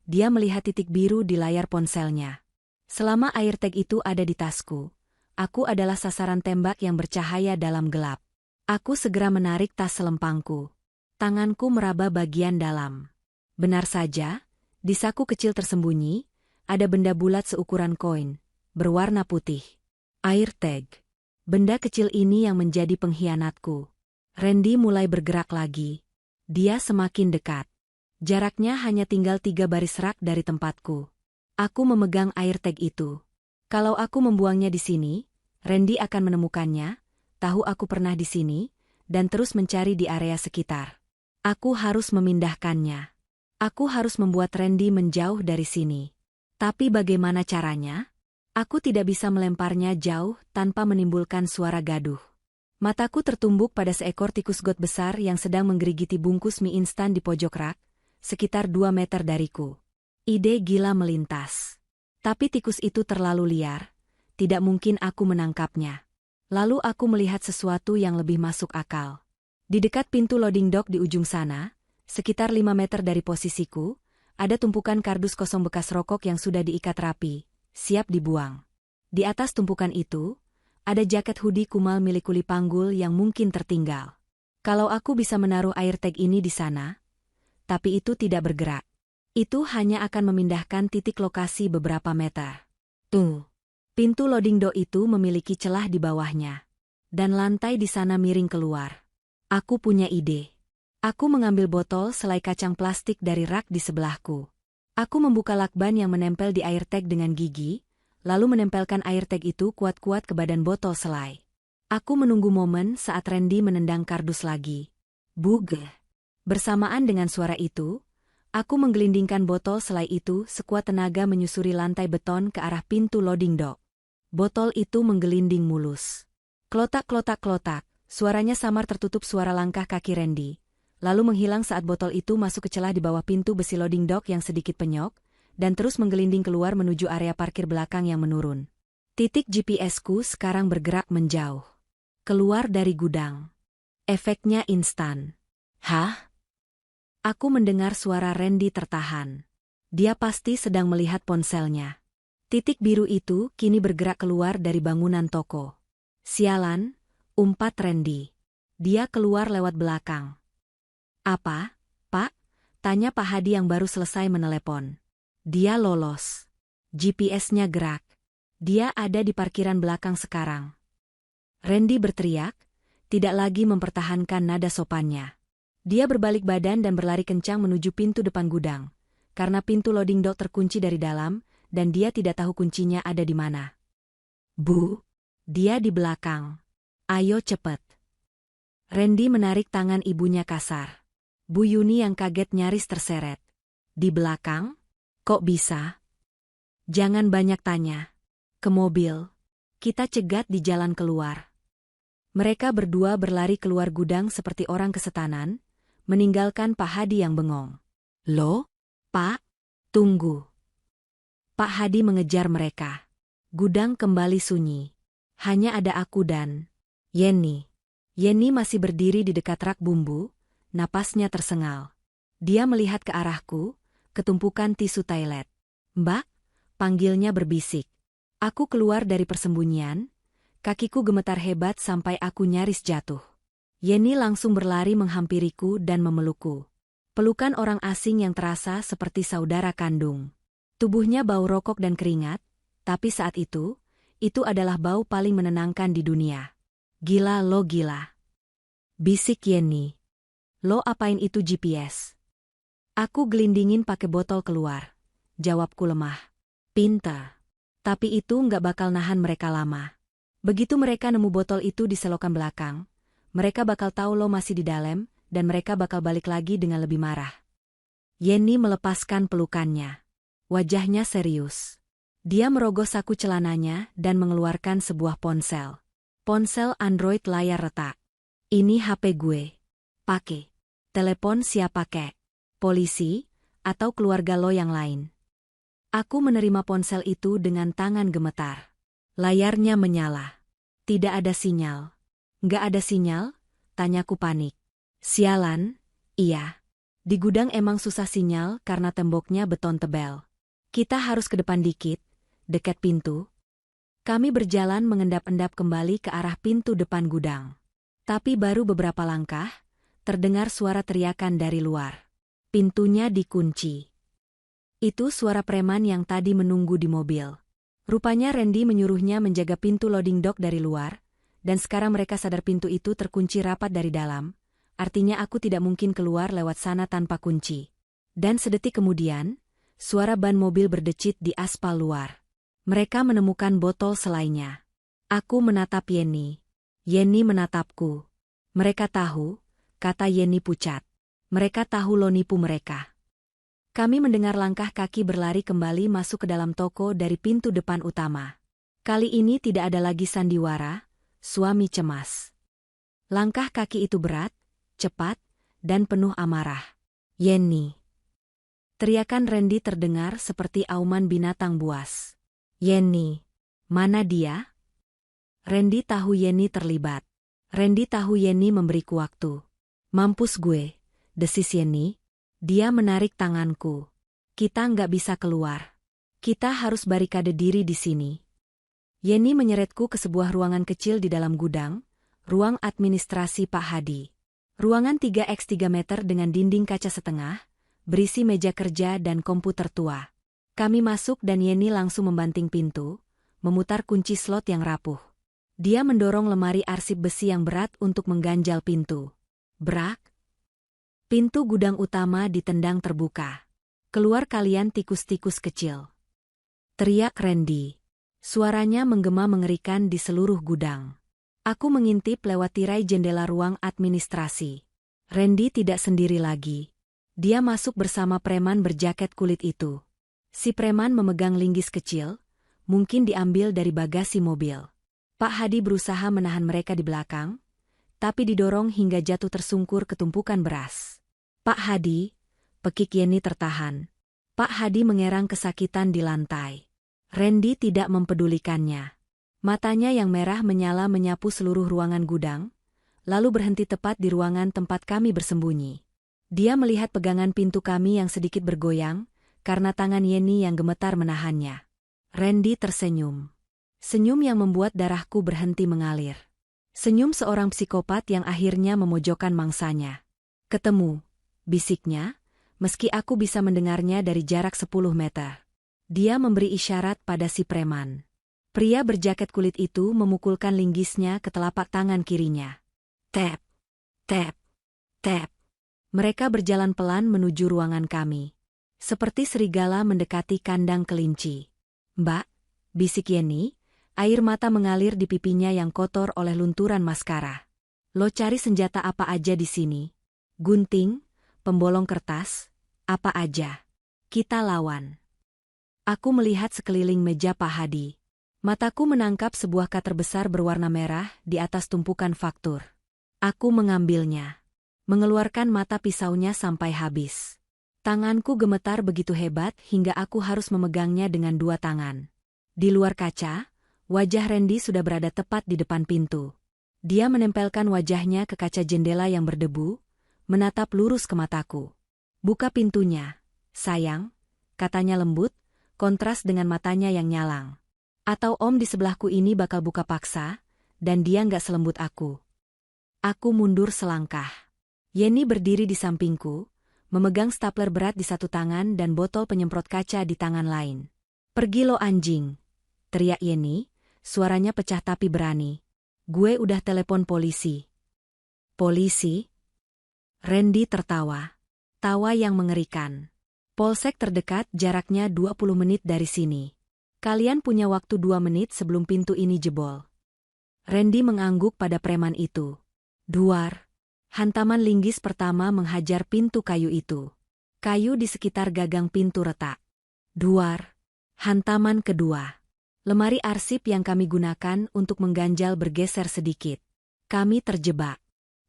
Dia melihat titik biru di layar ponselnya. Selama AirTag itu ada di tasku, aku adalah sasaran tembak yang bercahaya dalam gelap. Aku segera menarik tas selempangku. Tanganku meraba bagian dalam. Benar saja, di saku kecil tersembunyi, ada benda bulat seukuran koin, berwarna putih. AirTag. Benda kecil ini yang menjadi pengkhianatku. Randy mulai bergerak lagi. Dia semakin dekat. Jaraknya hanya tinggal 3 baris rak dari tempatku. Aku memegang AirTag itu. Kalau aku membuangnya di sini, Randy akan menemukannya, tahu aku pernah di sini, dan terus mencari di area sekitar. Aku harus memindahkannya. Aku harus membuat Randy menjauh dari sini. Tapi bagaimana caranya? Aku tidak bisa melemparnya jauh tanpa menimbulkan suara gaduh. Mataku tertumbuk pada seekor tikus got besar yang sedang menggerigiti bungkus mie instan di pojok rak, sekitar 2 meter dariku. Ide gila melintas. Tapi tikus itu terlalu liar, tidak mungkin aku menangkapnya. Lalu aku melihat sesuatu yang lebih masuk akal. Di dekat pintu loading dock di ujung sana, sekitar 5 meter dari posisiku, ada tumpukan kardus kosong bekas rokok yang sudah diikat rapi, siap dibuang. Di atas tumpukan itu, ada jaket hoodie kumal milik kuli panggul yang mungkin tertinggal. Kalau aku bisa menaruh air tag ini di sana, tapi itu tidak bergerak. Itu hanya akan memindahkan titik lokasi beberapa meter. Tuh. Pintu loading dock itu memiliki celah di bawahnya. Dan lantai di sana miring keluar. Aku punya ide. Aku mengambil botol selai kacang plastik dari rak di sebelahku. Aku membuka lakban yang menempel di air tag dengan gigi, lalu menempelkan air tag itu kuat-kuat ke badan botol selai. Aku menunggu momen saat Randy menendang kardus lagi. Bug. Bersamaan dengan suara itu, aku menggelindingkan botol selai itu sekuat tenaga menyusuri lantai beton ke arah pintu loading dock. Botol itu menggelinding mulus. Klotak-klotak-klotak, suaranya samar tertutup suara langkah kaki Randy, lalu menghilang saat botol itu masuk ke celah di bawah pintu besi loading dock yang sedikit penyok, dan terus menggelinding keluar menuju area parkir belakang yang menurun. Titik GPS-ku sekarang bergerak menjauh. Keluar dari gudang. Efeknya instan. Hah? Aku mendengar suara Randy tertahan. Dia pasti sedang melihat ponselnya. Titik biru itu kini bergerak keluar dari bangunan toko. Sialan, umpat Randy. Dia keluar lewat belakang. Apa, Pak? Tanya Pak Hadi yang baru selesai menelepon. Dia lolos. GPS-nya gerak. Dia ada di parkiran belakang sekarang. Randy berteriak, tidak lagi mempertahankan nada sopannya. Dia berbalik badan dan berlari kencang menuju pintu depan gudang. Karena pintu loading dock terkunci dari dalam, dan dia tidak tahu kuncinya ada di mana. Bu, dia di belakang. Ayo cepet. Randy menarik tangan ibunya kasar. Bu Yuni yang kaget nyaris terseret. Di belakang? Kok bisa? Jangan banyak tanya. Ke mobil. Kita cegat di jalan keluar. Mereka berdua berlari keluar gudang seperti orang kesetanan, meninggalkan Pak Hadi yang bengong. Loh? Pak? Tunggu. Pak Hadi mengejar mereka. Gudang kembali sunyi. Hanya ada aku dan Yenny. Yenny masih berdiri di dekat rak bumbu, napasnya tersengal. Dia melihat ke arahku, ketumpukan tisu toilet. Mbak, panggilnya berbisik. Aku keluar dari persembunyian, kakiku gemetar hebat sampai aku nyaris jatuh. Yenny langsung berlari menghampiriku dan memelukku. Pelukan orang asing yang terasa seperti saudara kandung. Tubuhnya bau rokok dan keringat, tapi saat itu adalah bau paling menenangkan di dunia. Gila lo gila. Bisik Yenny. Lo apain itu GPS? Aku gelindingin pakai botol keluar. Jawabku lemah. Pintar. Tapi itu nggak bakal nahan mereka lama. Begitu mereka nemu botol itu di selokan belakang, mereka bakal tahu lo masih di dalam, dan mereka bakal balik lagi dengan lebih marah. Yenny melepaskan pelukannya. Wajahnya serius. Dia merogoh saku celananya dan mengeluarkan sebuah ponsel. Ponsel Android layar retak. Ini HP gue. Pakai. Telepon siapa kek? Polisi, atau keluarga lo yang lain? Aku menerima ponsel itu dengan tangan gemetar. Layarnya menyala. Tidak ada sinyal. Nggak ada sinyal? Tanyaku panik. Sialan, iya. Di gudang emang susah sinyal karena temboknya beton tebal. Kita harus ke depan dikit, dekat pintu. Kami berjalan mengendap-endap kembali ke arah pintu depan gudang. Tapi baru beberapa langkah, terdengar suara teriakan dari luar. Pintunya dikunci. Itu suara preman yang tadi menunggu di mobil. Rupanya Randy menyuruhnya menjaga pintu loading dock dari luar, dan sekarang mereka sadar pintu itu terkunci rapat dari dalam, artinya aku tidak mungkin keluar lewat sana tanpa kunci. Dan sedetik kemudian, suara ban mobil berdecit di aspal luar. Mereka menemukan botol selainya. Aku menatap Yenny. Yenny menatapku. Mereka tahu, kata Yenny pucat. Mereka tahu lo nipu mereka. Kami mendengar langkah kaki berlari kembali masuk ke dalam toko dari pintu depan utama. Kali ini tidak ada lagi sandiwara, suami cemas. Langkah kaki itu berat, cepat, dan penuh amarah. Yenny. Teriakan Randy terdengar seperti auman binatang buas. Yenny. Mana dia? Randy tahu Yenny terlibat. Randy tahu Yenny memberiku waktu. Mampus gue, desis Yenny. Dia menarik tanganku. Kita nggak bisa keluar. Kita harus barikade diri di sini. Yeni menyeretku ke sebuah ruangan kecil di dalam gudang, ruang administrasi Pak Hadi. Ruangan 3x3 meter dengan dinding kaca setengah, berisi meja kerja dan komputer tua. Kami masuk dan Yeni langsung membanting pintu, memutar kunci slot yang rapuh. Dia mendorong lemari arsip besi yang berat untuk mengganjal pintu. Brak! Pintu gudang utama ditendang terbuka. Keluar kalian tikus-tikus kecil. Teriak Randy. Suaranya menggema mengerikan di seluruh gudang. Aku mengintip lewat tirai jendela ruang administrasi. Randy tidak sendiri lagi. Dia masuk bersama preman berjaket kulit itu. Si preman memegang linggis kecil, mungkin diambil dari bagasi mobil. Pak Hadi berusaha menahan mereka di belakang, tapi didorong hingga jatuh tersungkur ke tumpukan beras. Pak Hadi, pekik Yeni tertahan. Pak Hadi mengerang kesakitan di lantai. Randy tidak mempedulikannya. Matanya yang merah menyala menyapu seluruh ruangan gudang, lalu berhenti tepat di ruangan tempat kami bersembunyi. Dia melihat pegangan pintu kami yang sedikit bergoyang, karena tangan Yeni yang gemetar menahannya. Randy tersenyum. Senyum yang membuat darahku berhenti mengalir. Senyum seorang psikopat yang akhirnya memojokkan mangsanya. Ketemu, bisiknya, meski aku bisa mendengarnya dari jarak 10 meter. Dia memberi isyarat pada si preman. Pria berjaket kulit itu memukulkan linggisnya ke telapak tangan kirinya. Tap, tap, tap. Mereka berjalan pelan menuju ruangan kami. Seperti serigala mendekati kandang kelinci. Mbak, bisik Yeni, air mata mengalir di pipinya yang kotor oleh lunturan maskara. Lo cari senjata apa aja di sini? Gunting, pembolong kertas, apa aja. Kita lawan. Aku melihat sekeliling meja Pak Hadi. Mataku menangkap sebuah cutter besar berwarna merah di atas tumpukan faktur. Aku mengambilnya. Mengeluarkan mata pisaunya sampai habis. Tanganku gemetar begitu hebat hingga aku harus memegangnya dengan dua tangan. Di luar kaca, wajah Randy sudah berada tepat di depan pintu. Dia menempelkan wajahnya ke kaca jendela yang berdebu, menatap lurus ke mataku. Buka pintunya, sayang, katanya lembut, kontras dengan matanya yang nyalang. Atau om di sebelahku ini bakal buka paksa, dan dia nggak selembut aku. Aku mundur selangkah. Yeni berdiri di sampingku, memegang stapler berat di satu tangan dan botol penyemprot kaca di tangan lain. Pergi lo anjing, teriak Yeni, suaranya pecah tapi berani. Gue udah telepon polisi. Polisi? Randy tertawa. Tawa yang mengerikan. Polsek terdekat jaraknya 20 menit dari sini. Kalian punya waktu 2 menit sebelum pintu ini jebol. Randy mengangguk pada preman itu. Duar. Hantaman linggis pertama menghajar pintu kayu itu. Kayu di sekitar gagang pintu retak. Duar. Hantaman kedua. Lemari arsip yang kami gunakan untuk mengganjal bergeser sedikit. Kami terjebak.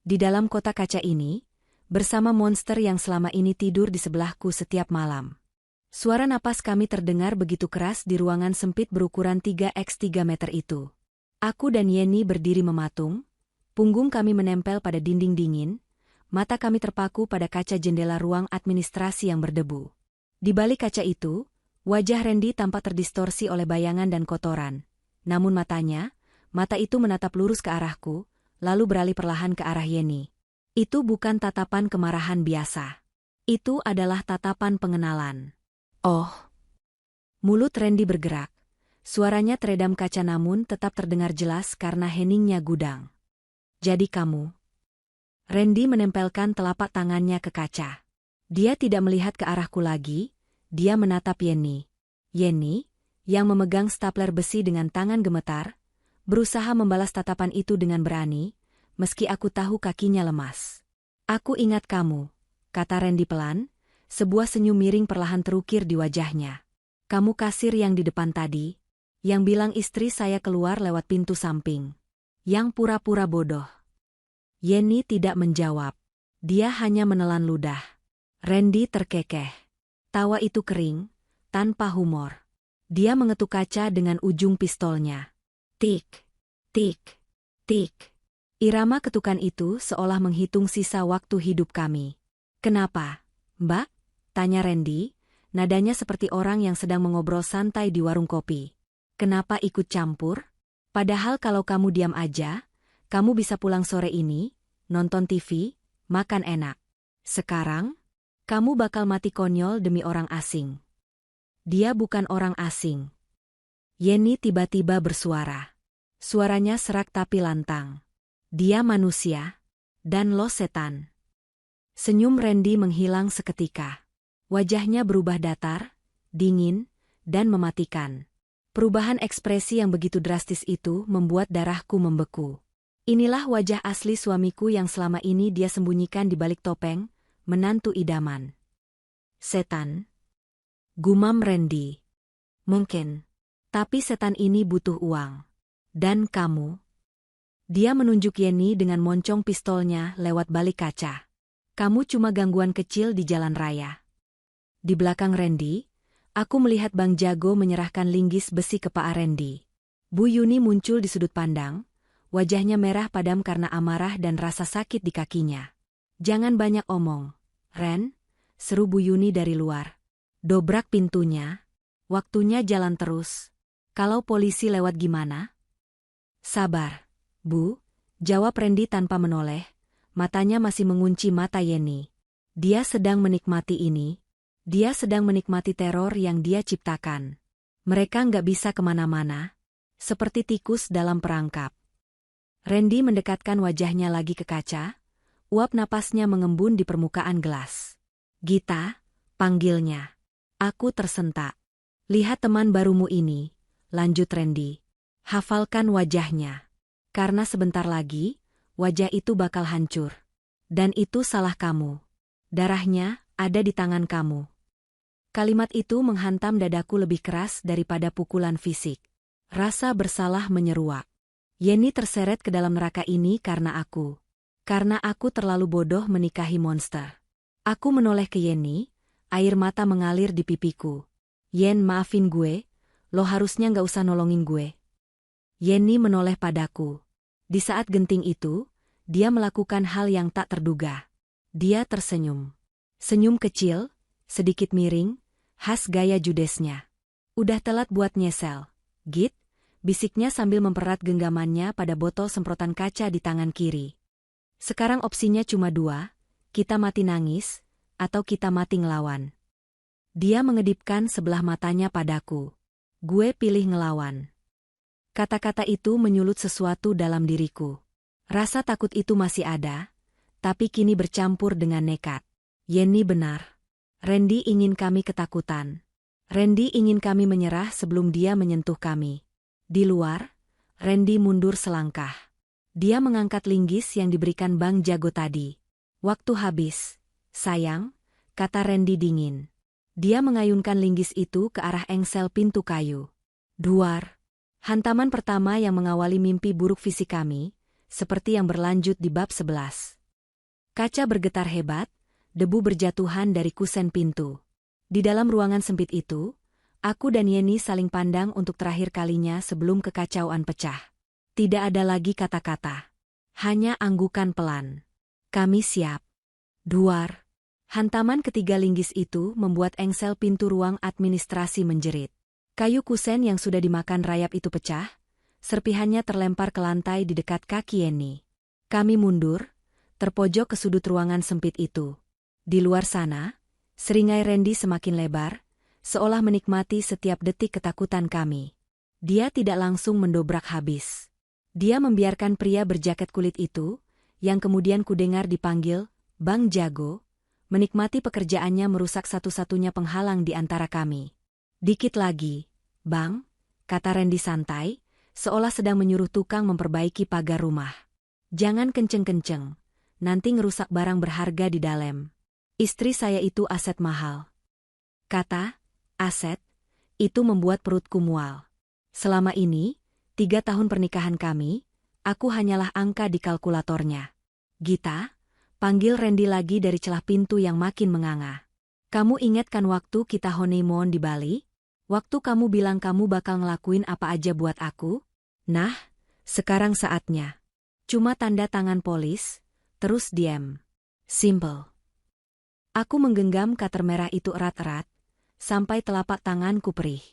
Di dalam kotak kaca ini, bersama monster yang selama ini tidur di sebelahku setiap malam. Suara napas kami terdengar begitu keras di ruangan sempit berukuran 3x3 meter itu. Aku dan Yeni berdiri mematung, punggung kami menempel pada dinding dingin, mata kami terpaku pada kaca jendela ruang administrasi yang berdebu. Di balik kaca itu, wajah Randy tampak terdistorsi oleh bayangan dan kotoran. Namun mata itu menatap lurus ke arahku, lalu beralih perlahan ke arah Yeni. Itu bukan tatapan kemarahan biasa. Itu adalah tatapan pengenalan. Oh. Mulut Randy bergerak. Suaranya teredam kaca namun tetap terdengar jelas karena heningnya gudang. Jadi kamu. Randy menempelkan telapak tangannya ke kaca. Dia tidak melihat ke arahku lagi, dia menatap Yeni. Yeni, yang memegang stapler besi dengan tangan gemetar, berusaha membalas tatapan itu dengan berani, meski aku tahu kakinya lemas. Aku ingat kamu, kata Randy pelan, sebuah senyum miring perlahan terukir di wajahnya. Kamu kasir yang di depan tadi, yang bilang istri saya keluar lewat pintu samping. Yang pura-pura bodoh. Yeni tidak menjawab. Dia hanya menelan ludah. Randy terkekeh. Tawa itu kering, tanpa humor. Dia mengetuk kaca dengan ujung pistolnya. Tik, tik, tik. Irama ketukan itu seolah menghitung sisa waktu hidup kami. Kenapa, Mbak? Tanya Randy, nadanya seperti orang yang sedang mengobrol santai di warung kopi. Kenapa ikut campur? Padahal kalau kamu diam aja, kamu bisa pulang sore ini, nonton TV, makan enak. Sekarang, kamu bakal mati konyol demi orang asing. Dia bukan orang asing. Yenny tiba-tiba bersuara. Suaranya serak tapi lantang. Dia manusia, dan lo setan. Senyum Randy menghilang seketika. Wajahnya berubah datar, dingin, dan mematikan. Perubahan ekspresi yang begitu drastis itu membuat darahku membeku. Inilah wajah asli suamiku yang selama ini dia sembunyikan di balik topeng, menantu idaman. Setan. Gumam Randy. Mungkin. Tapi setan ini butuh uang. Dan kamu? Dia menunjuk Yenny dengan moncong pistolnya lewat balik kaca. Kamu cuma gangguan kecil di jalan raya. Di belakang Randy, aku melihat Bang Jago menyerahkan linggis besi ke Pak Randy. Bu Yuni muncul di sudut pandang, wajahnya merah padam karena amarah dan rasa sakit di kakinya. Jangan banyak omong, Ren, seru Bu Yuni dari luar. Dobrak pintunya, waktunya jalan terus. Kalau polisi lewat gimana? Sabar, Bu, jawab Randy tanpa menoleh, matanya masih mengunci mata Yenny. Dia sedang menikmati ini. Dia sedang menikmati teror yang dia ciptakan. Mereka nggak bisa kemana-mana, seperti tikus dalam perangkap. Randy mendekatkan wajahnya lagi ke kaca, uap napasnya mengembun di permukaan gelas. Gita, panggilnya. Aku tersentak. Lihat teman barumu ini, lanjut Randy. Hafalkan wajahnya. Karena sebentar lagi, wajah itu bakal hancur. Dan itu salah kamu. Darahnya ada di tangan kamu. Kalimat itu menghantam dadaku lebih keras daripada pukulan fisik. Rasa bersalah menyeruak. Yenny terseret ke dalam neraka ini karena aku. Karena aku terlalu bodoh menikahi monster. Aku menoleh ke Yenny, air mata mengalir di pipiku. Yen, maafin gue, lo harusnya nggak usah nolongin gue. Yenny menoleh padaku. Di saat genting itu, dia melakukan hal yang tak terduga. Dia tersenyum. Senyum kecil, sedikit miring, khas gaya judesnya. Udah telat buat nyesel, Git, bisiknya sambil mempererat genggamannya pada botol semprotan kaca di tangan kiri. Sekarang opsinya cuma dua, kita mati nangis, atau kita mati ngelawan. Dia mengedipkan sebelah matanya padaku. Gue pilih ngelawan. Kata-kata itu menyulut sesuatu dalam diriku. Rasa takut itu masih ada, tapi kini bercampur dengan nekat. Yenny benar. Randy ingin kami ketakutan. Randy ingin kami menyerah sebelum dia menyentuh kami. Di luar, Randy mundur selangkah. Dia mengangkat linggis yang diberikan Bang Jago tadi. Waktu habis. Sayang, kata Randy dingin. Dia mengayunkan linggis itu ke arah engsel pintu kayu. Duar. Hantaman pertama yang mengawali mimpi buruk fisik kami, seperti yang berlanjut di bab 11. Kaca bergetar hebat, debu berjatuhan dari kusen pintu. Di dalam ruangan sempit itu, aku dan Yenny saling pandang untuk terakhir kalinya sebelum kekacauan pecah. Tidak ada lagi kata-kata. Hanya anggukan pelan. Kami siap. Duar. Hantaman ketiga linggis itu membuat engsel pintu ruang administrasi menjerit. Kayu kusen yang sudah dimakan rayap itu pecah, serpihannya terlempar ke lantai di dekat kaki Yenny. Kami mundur, terpojok ke sudut ruangan sempit itu. Di luar sana, seringai Randy semakin lebar, seolah menikmati setiap detik ketakutan kami. Dia tidak langsung mendobrak habis. Dia membiarkan pria berjaket kulit itu, yang kemudian kudengar dipanggil Bang Jago, menikmati pekerjaannya merusak satu-satunya penghalang di antara kami. Dikit lagi, Bang, kata Randy santai, seolah sedang menyuruh tukang memperbaiki pagar rumah. Jangan kenceng-kenceng, nanti ngerusak barang berharga di dalam. Istri saya itu aset mahal. Kata, aset, itu membuat perutku mual. Selama ini, 3 tahun pernikahan kami, aku hanyalah angka di kalkulatornya. Gita, panggil Randy lagi dari celah pintu yang makin menganga. Kamu ingat kan waktu kita honeymoon di Bali? Waktu kamu bilang kamu bakal ngelakuin apa aja buat aku? Nah, sekarang saatnya. Cuma tanda tangan polis, terus diam. Simple. Aku menggenggam cutter merah itu erat-erat, sampai telapak tanganku perih.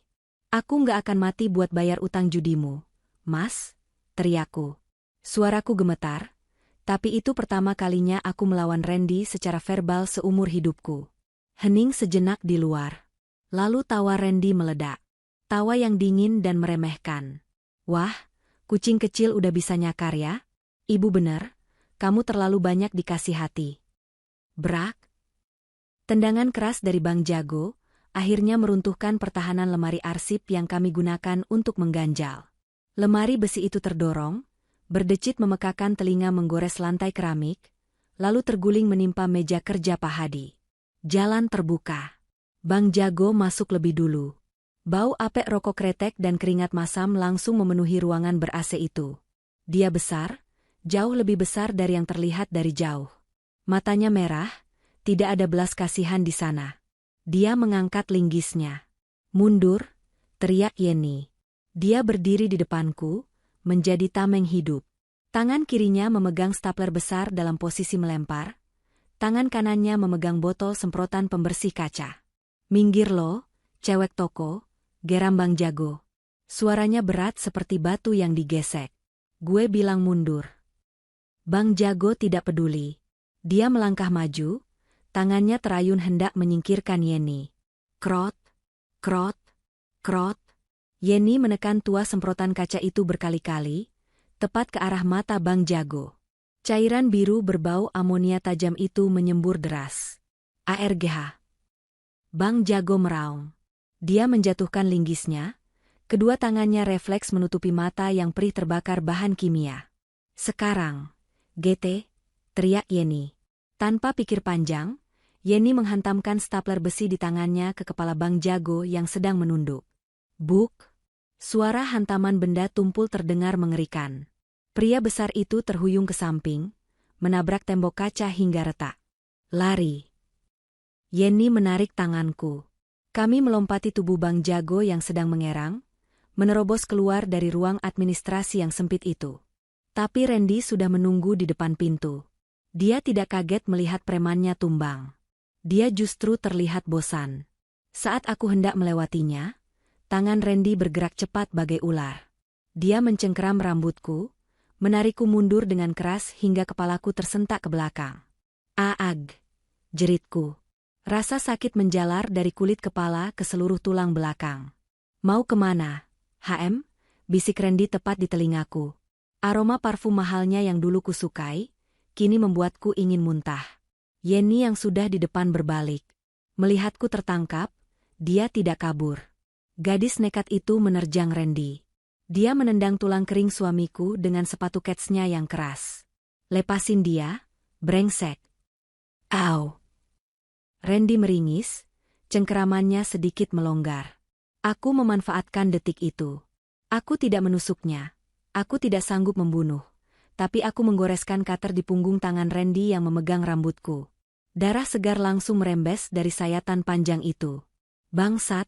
Aku nggak akan mati buat bayar utang judimu, Mas, teriakku. Suaraku gemetar, tapi itu pertama kalinya aku melawan Randy secara verbal seumur hidupku. Hening sejenak di luar. Lalu tawa Randy meledak. Tawa yang dingin dan meremehkan. Wah, kucing kecil udah bisa nyakar ya? Ibu bener, kamu terlalu banyak dikasih hati. Brak. Tendangan keras dari Bang Jago akhirnya meruntuhkan pertahanan lemari arsip yang kami gunakan untuk mengganjal. Lemari besi itu terdorong, berdecit memekakan telinga menggores lantai keramik, lalu terguling menimpa meja kerja Pak Hadi. Jalan terbuka. Bang Jago masuk lebih dulu. Bau apek rokok kretek dan keringat masam langsung memenuhi ruangan ber-AC itu. Dia besar, jauh lebih besar dari yang terlihat dari jauh. Matanya merah, tidak ada belas kasihan di sana. Dia mengangkat linggisnya. Mundur, teriak Yeni. Dia berdiri di depanku, menjadi tameng hidup. Tangan kirinya memegang stapler besar dalam posisi melempar, tangan kanannya memegang botol semprotan pembersih kaca. Minggir lo, cewek toko, geram Bang Jago. Suaranya berat seperti batu yang digesek. Gue bilang mundur. Bang Jago tidak peduli. Dia melangkah maju, tangannya terayun hendak menyingkirkan Yeni. Krot, krot, krot. Yeni menekan tuas semprotan kaca itu berkali-kali, tepat ke arah mata Bang Jago. Cairan biru berbau amonia tajam itu menyembur deras. ARGH. Bang Jago meraung. Dia menjatuhkan linggisnya, kedua tangannya refleks menutupi mata yang perih terbakar bahan kimia. Sekarang, GT, teriak Yeni. Tanpa pikir panjang, Yeni menghantamkan stapler besi di tangannya ke kepala Bang Jago yang sedang menunduk. Buk! Suara hantaman benda tumpul terdengar mengerikan. Pria besar itu terhuyung ke samping, menabrak tembok kaca hingga retak. Lari! Yeni menarik tanganku. Kami melompati tubuh Bang Jago yang sedang mengerang, menerobos keluar dari ruang administrasi yang sempit itu. Tapi Randy sudah menunggu di depan pintu. Dia tidak kaget melihat premannya tumbang. Dia justru terlihat bosan. Saat aku hendak melewatinya, tangan Randy bergerak cepat bagai ular. Dia mencengkeram rambutku, menarikku mundur dengan keras hingga kepalaku tersentak ke belakang. Aag! Jeritku. Rasa sakit menjalar dari kulit kepala ke seluruh tulang belakang. Mau kemana, HM? Bisik Randy tepat di telingaku. Aroma parfum mahalnya yang dulu kusukai, kini membuatku ingin muntah. Yeni yang sudah di depan berbalik. Melihatku tertangkap, dia tidak kabur. Gadis nekat itu menerjang Randy. Dia menendang tulang kering suamiku dengan sepatu ketsnya yang keras. Lepasin dia, brengsek. Au! Randy meringis, cengkeramannya sedikit melonggar. Aku memanfaatkan detik itu. Aku tidak menusuknya. Aku tidak sanggup membunuh. Tapi aku menggoreskan cutter di punggung tangan Randy yang memegang rambutku. Darah segar langsung merembes dari sayatan panjang itu. Bangsat,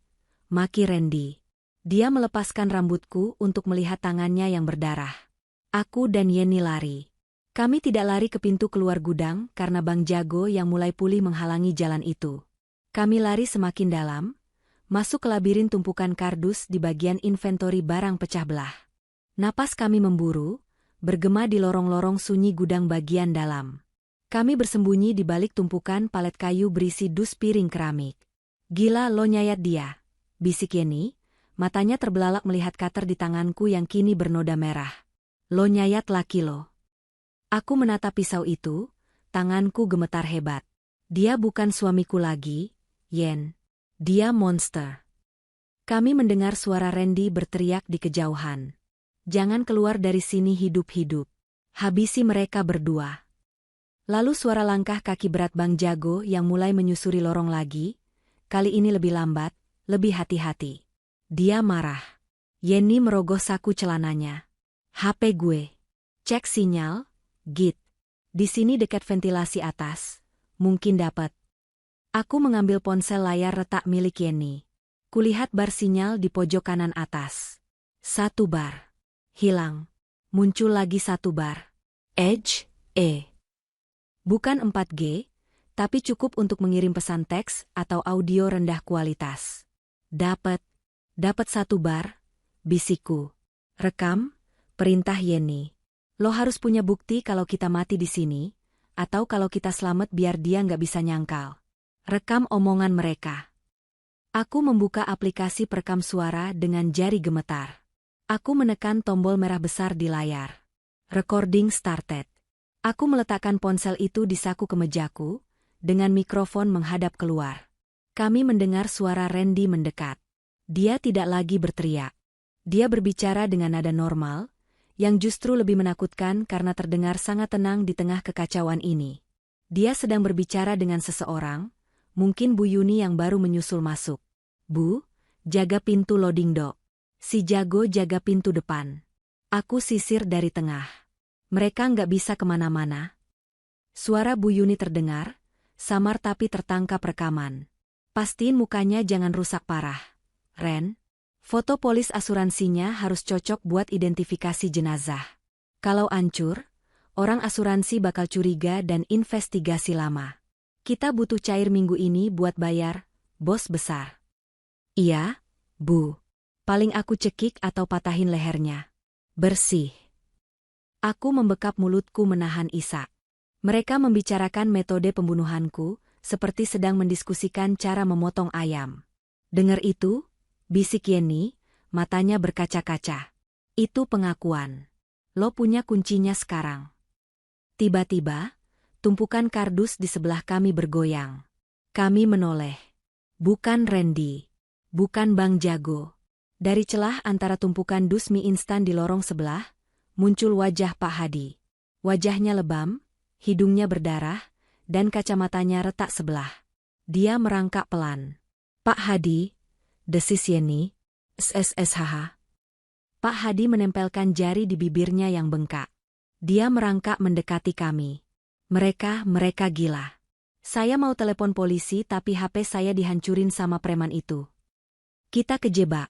maki Randy. Dia melepaskan rambutku untuk melihat tangannya yang berdarah. Aku dan Yeni lari. Kami tidak lari ke pintu keluar gudang karena Bang Jago yang mulai pulih menghalangi jalan itu. Kami lari semakin dalam, masuk ke labirin tumpukan kardus di bagian inventori barang pecah belah. Napas kami memburu, bergema di lorong-lorong sunyi gudang bagian dalam. Kami bersembunyi di balik tumpukan palet kayu berisi dus piring keramik. Gila lo nyayat dia, bisik Yeni, matanya terbelalak melihat cutter di tanganku yang kini bernoda merah. Lo nyayat laki lo. Aku menatap pisau itu, tanganku gemetar hebat. Dia bukan suamiku lagi, Yen. Dia monster. Kami mendengar suara Randy berteriak di kejauhan. Jangan keluar dari sini hidup-hidup. Habisi mereka berdua. Lalu suara langkah kaki berat Bang Jago yang mulai menyusuri lorong lagi, kali ini lebih lambat, lebih hati-hati. Dia marah. Yeni merogoh saku celananya. HP gue. Cek sinyal, Git. Di sini dekat ventilasi atas. Mungkin dapat. Aku mengambil ponsel layar retak milik Yeni. Kulihat bar sinyal di pojok kanan atas. 1 bar. Hilang. Muncul lagi 1 bar. Edge, Bukan 4G, tapi cukup untuk mengirim pesan teks atau audio rendah kualitas. Dapat. Dapat 1 bar, bisikku. Rekam, perintah Yenny. Lo harus punya bukti kalau kita mati di sini, atau kalau kita selamat biar dia nggak bisa nyangkal. Rekam omongan mereka. Aku membuka aplikasi perekam suara dengan jari gemetar. Aku menekan tombol merah besar di layar. Recording started. Aku meletakkan ponsel itu di saku kemejaku, dengan mikrofon menghadap keluar. Kami mendengar suara Randy mendekat. Dia tidak lagi berteriak. Dia berbicara dengan nada normal, yang justru lebih menakutkan karena terdengar sangat tenang di tengah kekacauan ini. Dia sedang berbicara dengan seseorang, mungkin Bu Yuni yang baru menyusul masuk. Bu, jaga pintu loading dock. Si jago jaga pintu depan. Aku sisir dari tengah. Mereka nggak bisa kemana-mana. Suara Bu Yuni terdengar, samar tapi tertangkap rekaman. Pastiin mukanya jangan rusak parah. Ren, foto polis asuransinya harus cocok buat identifikasi jenazah. Kalau ancur, orang asuransi bakal curiga dan investigasi lama. Kita butuh cair minggu ini buat bayar, bos besar. Iya, Bu. Paling aku cekik atau patahin lehernya. Bersih. Aku membekap mulutku menahan isak. Mereka membicarakan metode pembunuhanku, seperti sedang mendiskusikan cara memotong ayam. Dengar itu, bisik Yenny, matanya berkaca-kaca. Itu pengakuan. Lo punya kuncinya sekarang. Tiba-tiba, tumpukan kardus di sebelah kami bergoyang. Kami menoleh. Bukan Randy. Bukan Bang Jago. Dari celah antara tumpukan dus mie instan di lorong sebelah, muncul wajah Pak Hadi. Wajahnya lebam, hidungnya berdarah, dan kacamatanya retak sebelah. Dia merangkak pelan. Pak Hadi, desis Yenny, SSSHH. Pak Hadi menempelkan jari di bibirnya yang bengkak. Dia merangkak mendekati kami. Mereka gila. Saya mau telepon polisi tapi HP saya dihancurin sama preman itu. Kita kejebak,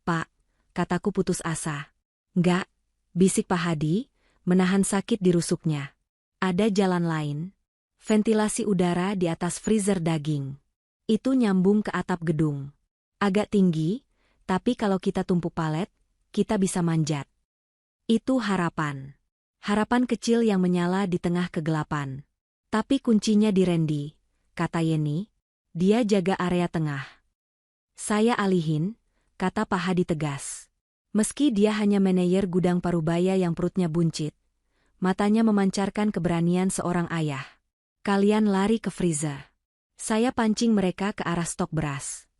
Pak, kataku putus asa. Enggak, bisik Pak Hadi, menahan sakit di rusuknya. Ada jalan lain. Ventilasi udara di atas freezer daging. Itu nyambung ke atap gedung. Agak tinggi, tapi kalau kita tumpuk palet, kita bisa manjat. Itu harapan. Harapan kecil yang menyala di tengah kegelapan. Tapi kuncinya di Randy, kata Yenny. Dia jaga area tengah. Saya alihin, kata Pak Hadi tegas. Meski dia hanya manajer gudang Parubaya yang perutnya buncit, matanya memancarkan keberanian seorang ayah. Kalian lari ke freezer. Saya pancing mereka ke arah stok beras.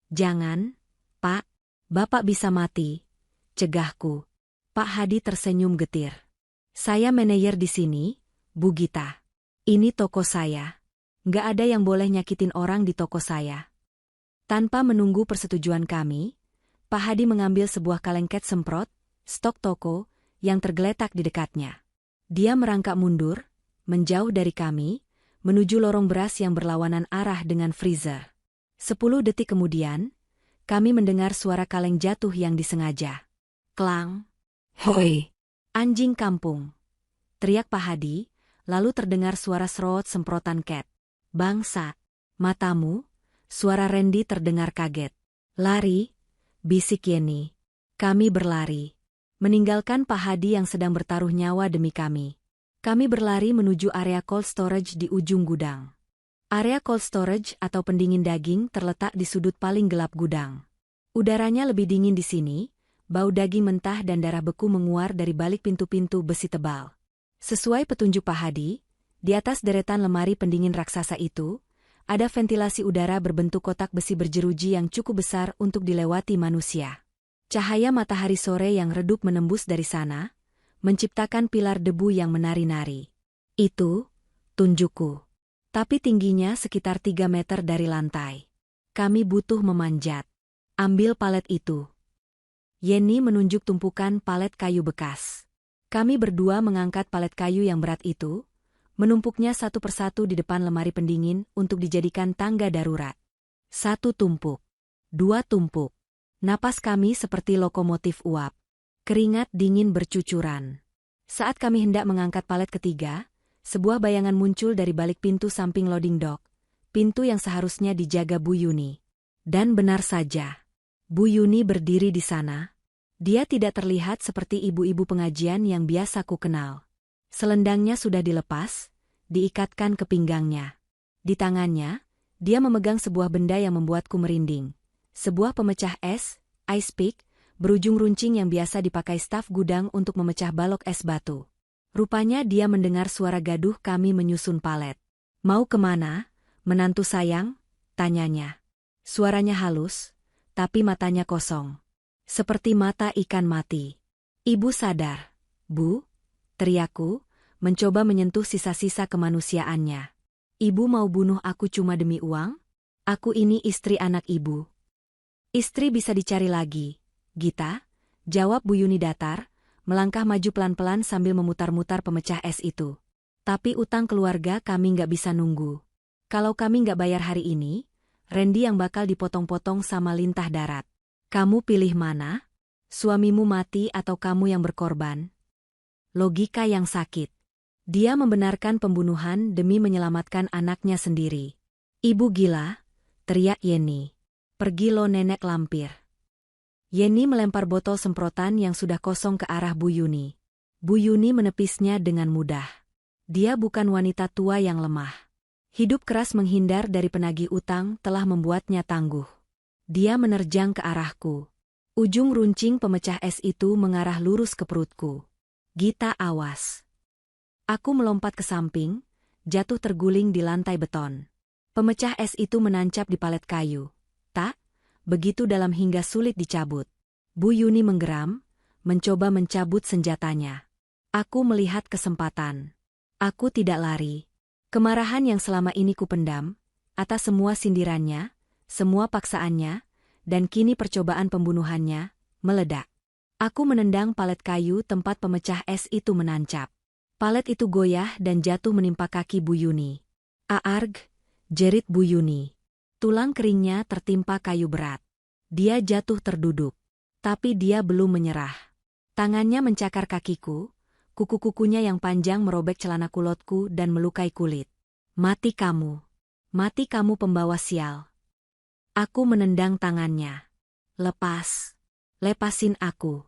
Jangan, Pak, Bapak bisa mati, cegahku. Pak Hadi tersenyum getir. Saya manajer di sini, Bu Gita. Ini toko saya. Nggak ada yang boleh nyakitin orang di toko saya. Tanpa menunggu persetujuan kami, Pak Hadi mengambil sebuah kalengket semprot, stok toko, yang tergeletak di dekatnya. Dia merangkak mundur, menjauh dari kami, menuju lorong beras yang berlawanan arah dengan freezer. 10 detik kemudian, kami mendengar suara kaleng jatuh yang disengaja. Klang. Hoi. Anjing kampung. Teriak Pak Hadi, lalu terdengar suara serot semprotan cat. Bangsa. Matamu. Suara Randy terdengar kaget. Lari. Bisik Yenny. Kami berlari. Meninggalkan Pak Hadi yang sedang bertaruh nyawa demi kami. Kami berlari menuju area cold storage di ujung gudang. Area cold storage atau pendingin daging terletak di sudut paling gelap gudang. Udaranya lebih dingin di sini, bau daging mentah dan darah beku menguar dari balik pintu-pintu besi tebal. Sesuai petunjuk Pak Hadi, di atas deretan lemari pendingin raksasa itu, ada ventilasi udara berbentuk kotak besi berjeruji yang cukup besar untuk dilewati manusia. Cahaya matahari sore yang redup menembus dari sana, menciptakan pilar debu yang menari-nari. Itu, tunjukku. Tapi tingginya sekitar 3 meter dari lantai. Kami butuh memanjat. Ambil palet itu. Yenny menunjuk tumpukan palet kayu bekas. Kami berdua mengangkat palet kayu yang berat itu, menumpuknya satu persatu di depan lemari pendingin untuk dijadikan tangga darurat. 1 tumpuk. 2 tumpuk. Napas kami seperti lokomotif uap. Keringat dingin bercucuran. Saat kami hendak mengangkat palet ketiga, sebuah bayangan muncul dari balik pintu samping loading dock, pintu yang seharusnya dijaga Bu Yuni. Dan benar saja. Bu Yuni berdiri di sana. Dia tidak terlihat seperti ibu-ibu pengajian yang biasa ku kenal. Selendangnya sudah dilepas, diikatkan ke pinggangnya. Di tangannya, dia memegang sebuah benda yang membuatku merinding. Sebuah pemecah es, ice pick, berujung runcing yang biasa dipakai staf gudang untuk memecah balok es batu. Rupanya dia mendengar suara gaduh kami menyusun palet. "Mau kemana, menantu sayang?" tanyanya. Suaranya halus, tapi matanya kosong. Seperti mata ikan mati. "Ibu sadar, Bu?" teriakku, mencoba menyentuh sisa-sisa kemanusiaannya. "Ibu mau bunuh aku cuma demi uang? Aku ini istri anak ibu." "Istri bisa dicari lagi, Gita," jawab Bu Yuni datar, melangkah maju pelan-pelan sambil memutar-mutar pemecah es itu. "Tapi utang keluarga kami nggak bisa nunggu. Kalau kami nggak bayar hari ini, Randy yang bakal dipotong-potong sama lintah darat. Kamu pilih mana? Suamimu mati atau kamu yang berkorban?" Logika yang sakit. Dia membenarkan pembunuhan demi menyelamatkan anaknya sendiri. "Ibu gila," teriak Yeni. "Pergi lo nenek lampir." Yeni melempar botol semprotan yang sudah kosong ke arah Bu Yuni. Bu Yuni menepisnya dengan mudah. Dia bukan wanita tua yang lemah. Hidup keras menghindar dari penagih utang telah membuatnya tangguh. Dia menerjang ke arahku. Ujung runcing pemecah es itu mengarah lurus ke perutku. "Gita, awas." Aku melompat ke samping, jatuh terguling di lantai beton. Pemecah es itu menancap di palet kayu. Tak, begitu dalam hingga sulit dicabut. Bu Yuni menggeram, mencoba mencabut senjatanya. Aku melihat kesempatan. Aku tidak lari. Kemarahan yang selama ini kupendam, atas semua sindirannya, semua paksaannya, dan kini percobaan pembunuhannya, meledak. Aku menendang palet kayu tempat pemecah es itu menancap. Palet itu goyah dan jatuh menimpa kaki Bu Yuni. "Aarg!" jerit Bu Yuni. Tulang keringnya tertimpa kayu berat. Dia jatuh terduduk. Tapi dia belum menyerah. Tangannya mencakar kakiku, kuku-kukunya yang panjang merobek celana kulotku dan melukai kulit. "Mati kamu. Mati kamu pembawa sial." Aku menendang tangannya. "Lepas. Lepasin aku."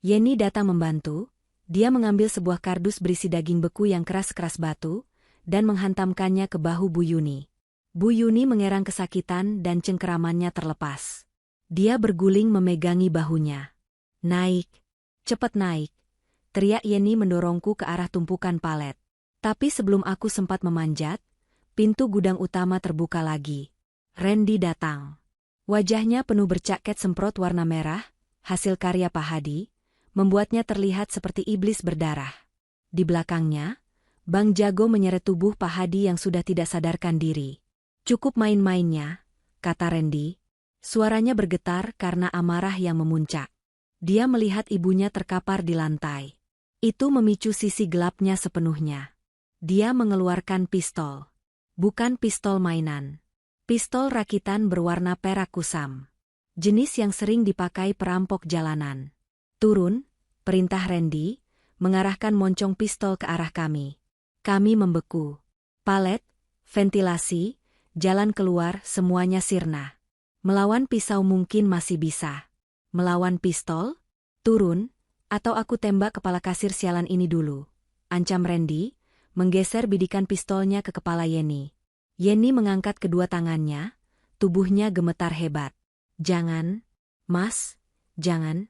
Yeni datang membantu. Dia mengambil sebuah kardus berisi daging beku yang keras-keras batu, dan menghantamkannya ke bahu Bu Yuni. Bu Yuni mengerang kesakitan dan cengkeramannya terlepas. Dia berguling memegangi bahunya. "Naik. Cepat naik," teriak Yeni mendorongku ke arah tumpukan palet. Tapi sebelum aku sempat memanjat, pintu gudang utama terbuka lagi. Randy datang. Wajahnya penuh bercaket semprot warna merah, hasil karya Pak Hadi, membuatnya terlihat seperti iblis berdarah. Di belakangnya, Bang Jago menyeret tubuh Pak Hadi yang sudah tidak sadarkan diri. "Cukup main-mainnya," kata Randy. Suaranya bergetar karena amarah yang memuncak. Dia melihat ibunya terkapar di lantai. Itu memicu sisi gelapnya sepenuhnya. Dia mengeluarkan pistol. Bukan pistol mainan. Pistol rakitan berwarna perak kusam. Jenis yang sering dipakai perampok jalanan. "Turun," perintah Randy, mengarahkan moncong pistol ke arah kami. Kami membeku. Palet, ventilasi, jalan keluar semuanya sirna. Melawan pisau mungkin masih bisa. Melawan pistol? "Turun, atau aku tembak kepala kasir sialan ini dulu," ancam Randy, menggeser bidikan pistolnya ke kepala Yeni. Yeni mengangkat kedua tangannya, tubuhnya gemetar hebat. "Jangan, Mas, jangan."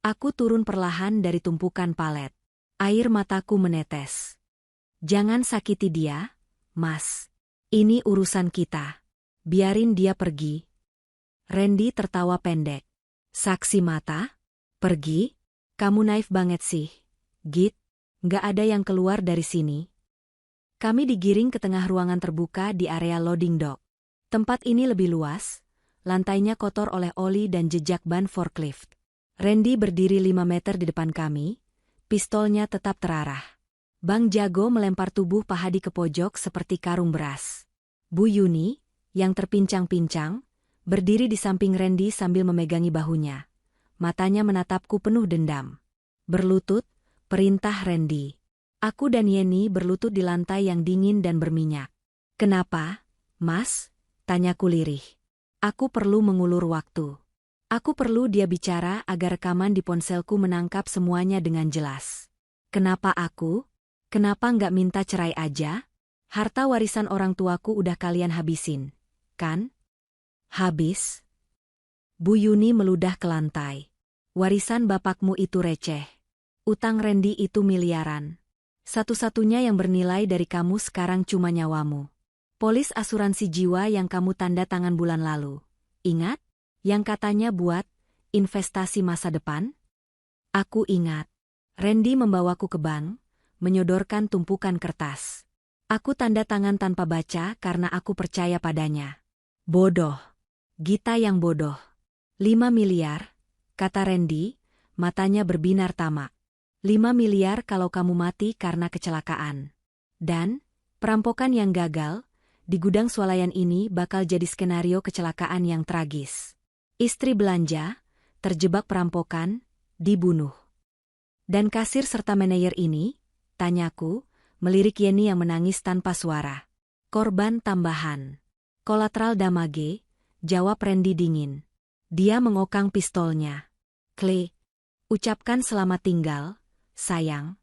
Aku turun perlahan dari tumpukan palet. Air mataku menetes. "Jangan sakiti dia, Mas. Ini urusan kita. Biarin dia pergi." Randy tertawa pendek. "Saksi mata? Pergi? Kamu naif banget sih, Git. Nggak ada yang keluar dari sini." Kami digiring ke tengah ruangan terbuka di area loading dock. Tempat ini lebih luas, lantainya kotor oleh oli dan jejak ban forklift. Randy berdiri 5 meter di depan kami, pistolnya tetap terarah. Bang Jago melempar tubuh Pak Hadi ke pojok seperti karung beras. Bu Yuni, yang terpincang-pincang, berdiri di samping Randy sambil memegangi bahunya. Matanya menatapku penuh dendam. "Berlutut," perintah Randy. Aku dan Yeni berlutut di lantai yang dingin dan berminyak. "Kenapa, Mas?" tanyaku lirih. "Aku perlu mengulur waktu." Aku perlu dia bicara agar rekaman di ponselku menangkap semuanya dengan jelas. Kenapa aku? Kenapa nggak minta cerai aja? Harta warisan orang tuaku udah kalian habisin, kan? Habis? Bu Yuni meludah ke lantai. Warisan bapakmu itu receh. Utang Randy itu miliaran. Satu-satunya yang bernilai dari kamu sekarang cuma nyawamu. Polis asuransi jiwa yang kamu tanda tangan bulan lalu. Ingat? Yang katanya buat investasi masa depan? Aku ingat. Randy membawaku ke bank, menyodorkan tumpukan kertas. Aku tanda tangan tanpa baca karena aku percaya padanya. Bodoh. Gita yang bodoh. 5 miliar, kata Randy, matanya berbinar tamak. 5 miliar kalau kamu mati karena kecelakaan. Dan, perampokan yang gagal, di gudang swalayan ini bakal jadi skenario kecelakaan yang tragis. Istri belanja, terjebak perampokan, dibunuh. Dan kasir serta manajer ini, tanyaku, melirik Yeni yang menangis tanpa suara. Korban tambahan. Kolateral damage, jawab Randy dingin. Dia mengokang pistolnya. Clay, ucapkan selamat tinggal, sayang.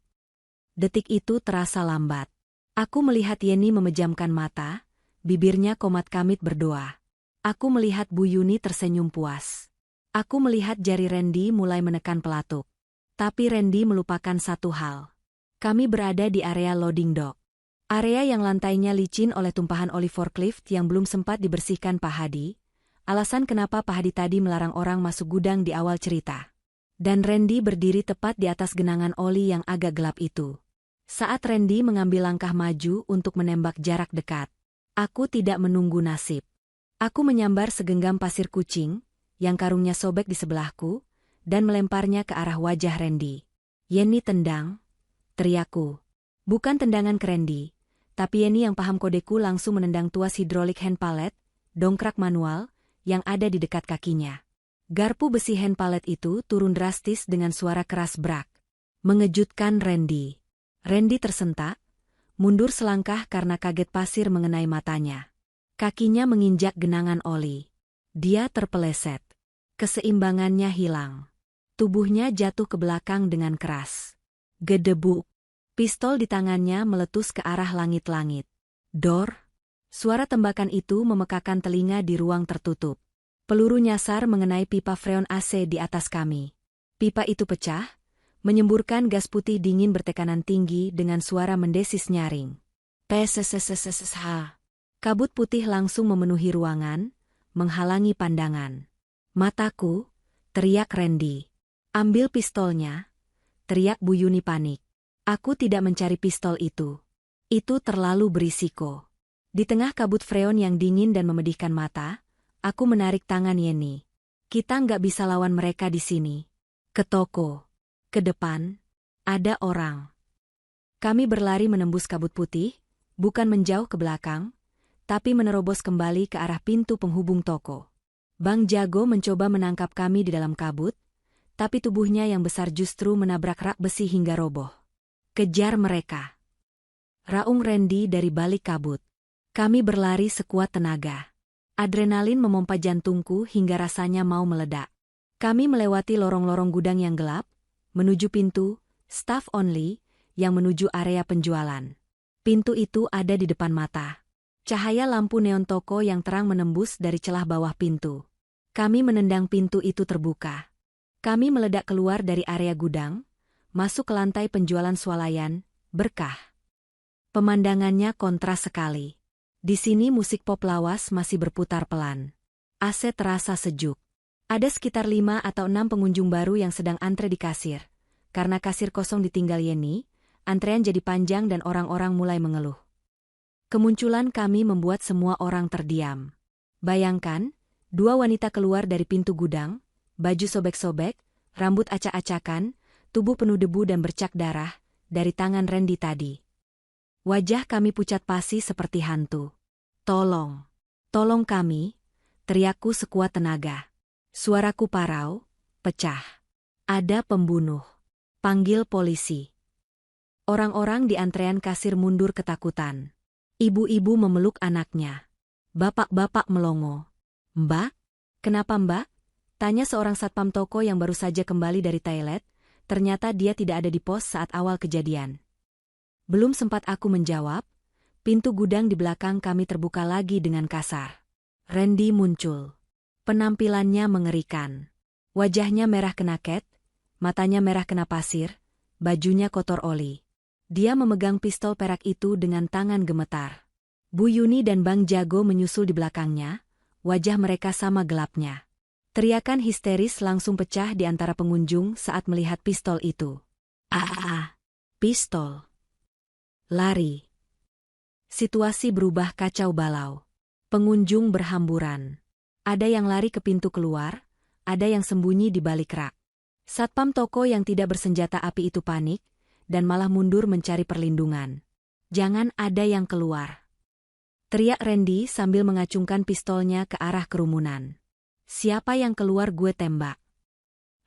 Detik itu terasa lambat. Aku melihat Yeni memejamkan mata, bibirnya komat kamit berdoa. Aku melihat Bu Yuni tersenyum puas. Aku melihat jari Randy mulai menekan pelatuk. Tapi Randy melupakan satu hal. Kami berada di area loading dock. Area yang lantainya licin oleh tumpahan oli forklift yang belum sempat dibersihkan Pak Hadi. Alasan kenapa Pak Hadi tadi melarang orang masuk gudang di awal cerita. Dan Randy berdiri tepat di atas genangan oli yang agak gelap itu. Saat Randy mengambil langkah maju untuk menembak jarak dekat, aku tidak menunggu nasib. Aku menyambar segenggam pasir kucing, yang karungnya sobek di sebelahku, dan melemparnya ke arah wajah Randy. Yeni tendang, teriakku. Bukan tendangan ke Randy, tapi Yeni yang paham kodeku langsung menendang tuas hidrolik hand pallet, dongkrak manual, yang ada di dekat kakinya. Garpu besi hand pallet itu turun drastis dengan suara keras brak. Mengejutkan Randy. Randy tersentak, mundur selangkah karena kaget pasir mengenai matanya. Kakinya menginjak genangan oli. Dia terpeleset. Keseimbangannya hilang. Tubuhnya jatuh ke belakang dengan keras. Gedebuk. Pistol di tangannya meletus ke arah langit-langit. Dor. Suara tembakan itu memekakan telinga di ruang tertutup. Peluru nyasar mengenai pipa freon AC di atas kami. Pipa itu pecah, menyemburkan gas putih dingin bertekanan tinggi dengan suara mendesis nyaring. PSSSSSH. Kabut putih langsung memenuhi ruangan, menghalangi pandangan. Mataku, teriak Randy. Ambil pistolnya, teriak Bu Yuni panik. Aku tidak mencari pistol itu. Itu terlalu berisiko. Di tengah kabut freon yang dingin dan memedihkan mata, aku menarik tangan Yeni. Kita nggak bisa lawan mereka di sini. Ke toko. Ke depan. Ada orang. Kami berlari menembus kabut putih, bukan menjauh ke belakang, tapi menerobos kembali ke arah pintu penghubung toko. Bang Jago mencoba menangkap kami di dalam kabut, tapi tubuhnya yang besar justru menabrak rak besi hingga roboh. Kejar mereka. Raung Randy dari balik kabut. Kami berlari sekuat tenaga. Adrenalin memompa jantungku hingga rasanya mau meledak. Kami melewati lorong-lorong gudang yang gelap, menuju pintu, staff only, yang menuju area penjualan. Pintu itu ada di depan mata. Cahaya lampu neon toko yang terang menembus dari celah bawah pintu. Kami menendang pintu itu terbuka. Kami meledak keluar dari area gudang, masuk ke lantai penjualan swalayan, berkah. Pemandangannya kontras sekali. Di sini musik pop lawas masih berputar pelan. AC terasa sejuk. Ada sekitar 5 atau 6 pengunjung baru yang sedang antre di kasir. Karena kasir kosong ditinggal Yeni, antrean jadi panjang dan orang-orang mulai mengeluh. Kemunculan kami membuat semua orang terdiam. Bayangkan, 2 wanita keluar dari pintu gudang, baju sobek-sobek, rambut acak-acakan, tubuh penuh debu dan bercak darah, dari tangan Randy tadi. Wajah kami pucat pasi seperti hantu. Tolong. Tolong kami, teriakku sekuat tenaga. Suaraku parau, pecah. Ada pembunuh. Panggil polisi. Orang-orang di antrean kasir mundur ketakutan. Ibu-ibu memeluk anaknya. Bapak-bapak melongo. Mbak? Kenapa Mbak? Tanya seorang satpam toko yang baru saja kembali dari toilet, ternyata dia tidak ada di pos saat awal kejadian. Belum sempat aku menjawab, pintu gudang di belakang kami terbuka lagi dengan kasar. Randy muncul. Penampilannya mengerikan. Wajahnya merah kena cat, matanya merah kena pasir, bajunya kotor oli. Dia memegang pistol perak itu dengan tangan gemetar. Bu Yuni dan Bang Jago menyusul di belakangnya, wajah mereka sama gelapnya. Teriakan histeris langsung pecah di antara pengunjung saat melihat pistol itu. Pistol. Lari. Situasi berubah kacau balau. Pengunjung berhamburan. Ada yang lari ke pintu keluar, ada yang sembunyi di balik rak. Satpam toko yang tidak bersenjata api itu panik, dan malah mundur mencari perlindungan. Jangan ada yang keluar. Teriak Randy sambil mengacungkan pistolnya ke arah kerumunan. Siapa yang keluar gue tembak.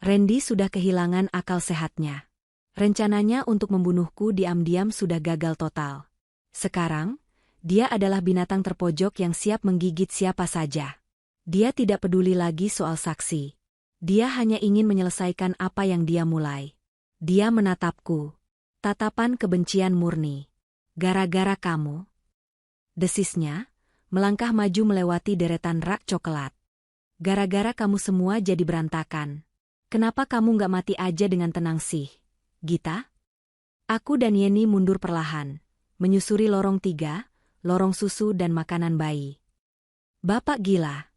Randy sudah kehilangan akal sehatnya. Rencananya untuk membunuhku diam-diam sudah gagal total. Sekarang, dia adalah binatang terpojok yang siap menggigit siapa saja. Dia tidak peduli lagi soal saksi. Dia hanya ingin menyelesaikan apa yang dia mulai. Dia menatapku. Tatapan kebencian murni. Gara-gara kamu. Desisnya, melangkah maju melewati deretan rak coklat. Gara-gara kamu semua jadi berantakan. Kenapa kamu nggak mati aja dengan tenang sih, Gita? Aku dan Yeni mundur perlahan, menyusuri lorong 3, lorong susu dan makanan bayi. Bapak gila!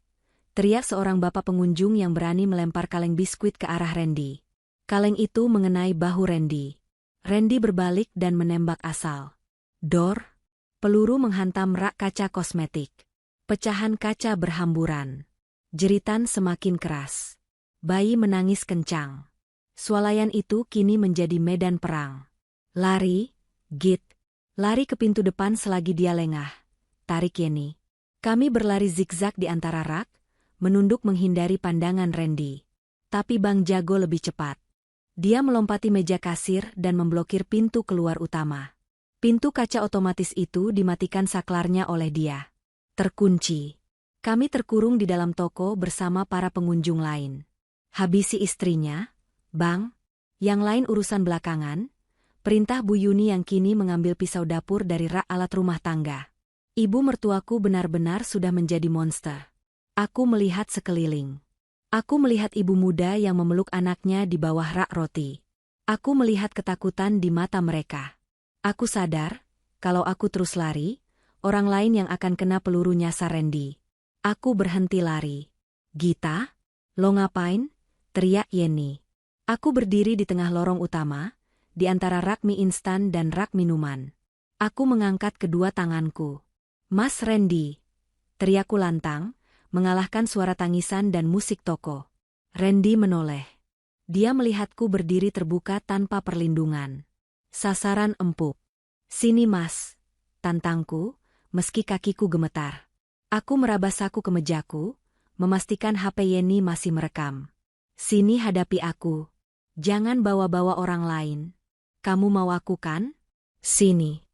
Teriak seorang bapak pengunjung yang berani melempar kaleng biskuit ke arah Randy. Kaleng itu mengenai bahu Randy. Randy berbalik dan menembak asal. Dor! Peluru menghantam rak kaca kosmetik. Pecahan kaca berhamburan. Jeritan semakin keras. Bayi menangis kencang. Swalayan itu kini menjadi medan perang. Lari, Git. Lari ke pintu depan selagi dia lengah. Tarik Yeni. Kami berlari zigzag di antara rak, menunduk menghindari pandangan Randy. Tapi Bang Jago lebih cepat. Dia melompati meja kasir dan memblokir pintu keluar utama. Pintu kaca otomatis itu dimatikan saklarnya oleh dia. Terkunci. Kami terkurung di dalam toko bersama para pengunjung lain. Habisi istrinya, Bang. Yang lain urusan belakangan. Perintah Bu Yuni yang kini mengambil pisau dapur dari rak alat rumah tangga. Ibu mertuaku benar-benar sudah menjadi monster. Aku melihat sekeliling. Aku melihat ibu muda yang memeluk anaknya di bawah rak roti. Aku melihat ketakutan di mata mereka. Aku sadar, kalau aku terus lari, orang lain yang akan kena peluru nyasar Randy. Aku berhenti lari. Gita? Lo ngapain? Teriak Yeni. Aku berdiri di tengah lorong utama, di antara rak mie instan dan rak minuman. Aku mengangkat kedua tanganku. Mas Randy. Teriakku lantang, mengalahkan suara tangisan dan musik toko. Randy menoleh. Dia melihatku berdiri terbuka tanpa perlindungan. Sasaran empuk. Sini mas. Tantangku, meski kakiku gemetar. Aku meraba saku ke mejaku, memastikan HP Yeni masih merekam. Sini hadapi aku. Jangan bawa-bawa orang lain. Kamu mau aku kan? Sini.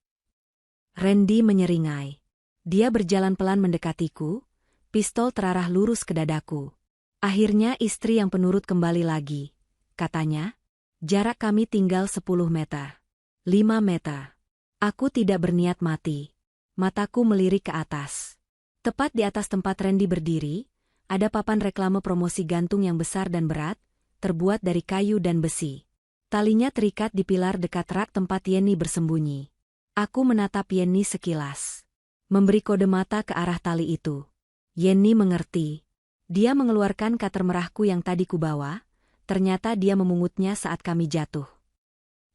Randy menyeringai. Dia berjalan pelan mendekatiku, pistol terarah lurus ke dadaku. Akhirnya istri yang penurut kembali lagi. Katanya, jarak kami tinggal 10 meter. 5 meter. Aku tidak berniat mati. Mataku melirik ke atas. Tepat di atas tempat Randy berdiri, ada papan reklame promosi gantung yang besar dan berat, terbuat dari kayu dan besi. Talinya terikat di pilar dekat rak tempat Yeni bersembunyi. Aku menatap Yeni sekilas. Memberi kode mata ke arah tali itu. Yeni mengerti. Dia mengeluarkan cutter merahku yang tadi kubawa, ternyata dia memungutnya saat kami jatuh.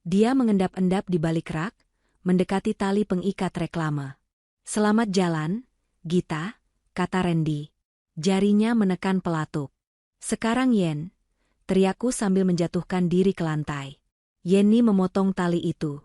Dia mengendap-endap di balik rak, mendekati tali pengikat reklame. Selamat jalan, Gita, kata Randy. Jarinya menekan pelatuk. Sekarang Yen, teriakku sambil menjatuhkan diri ke lantai. Yeni memotong tali itu.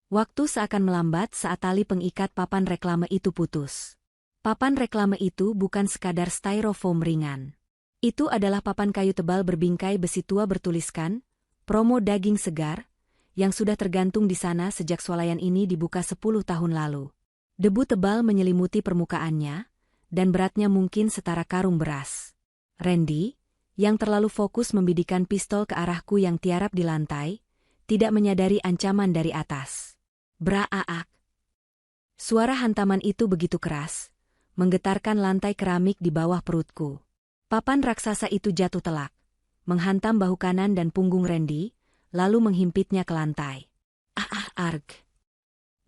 Waktu seakan melambat saat tali pengikat papan reklame itu putus. Papan reklame itu bukan sekadar styrofoam ringan. Itu adalah papan kayu tebal berbingkai besi tua bertuliskan, promo daging segar, yang sudah tergantung di sana sejak swalayan ini dibuka 10 tahun lalu. Debu tebal menyelimuti permukaannya, dan beratnya mungkin setara karung beras. Randy, yang terlalu fokus membidikan pistol ke arahku yang tiarap di lantai, tidak menyadari ancaman dari atas. Braaak. Suara hantaman itu begitu keras, menggetarkan lantai keramik di bawah perutku. Papan raksasa itu jatuh telak, menghantam bahu kanan dan punggung Randy, lalu menghimpitnya ke lantai. Arg.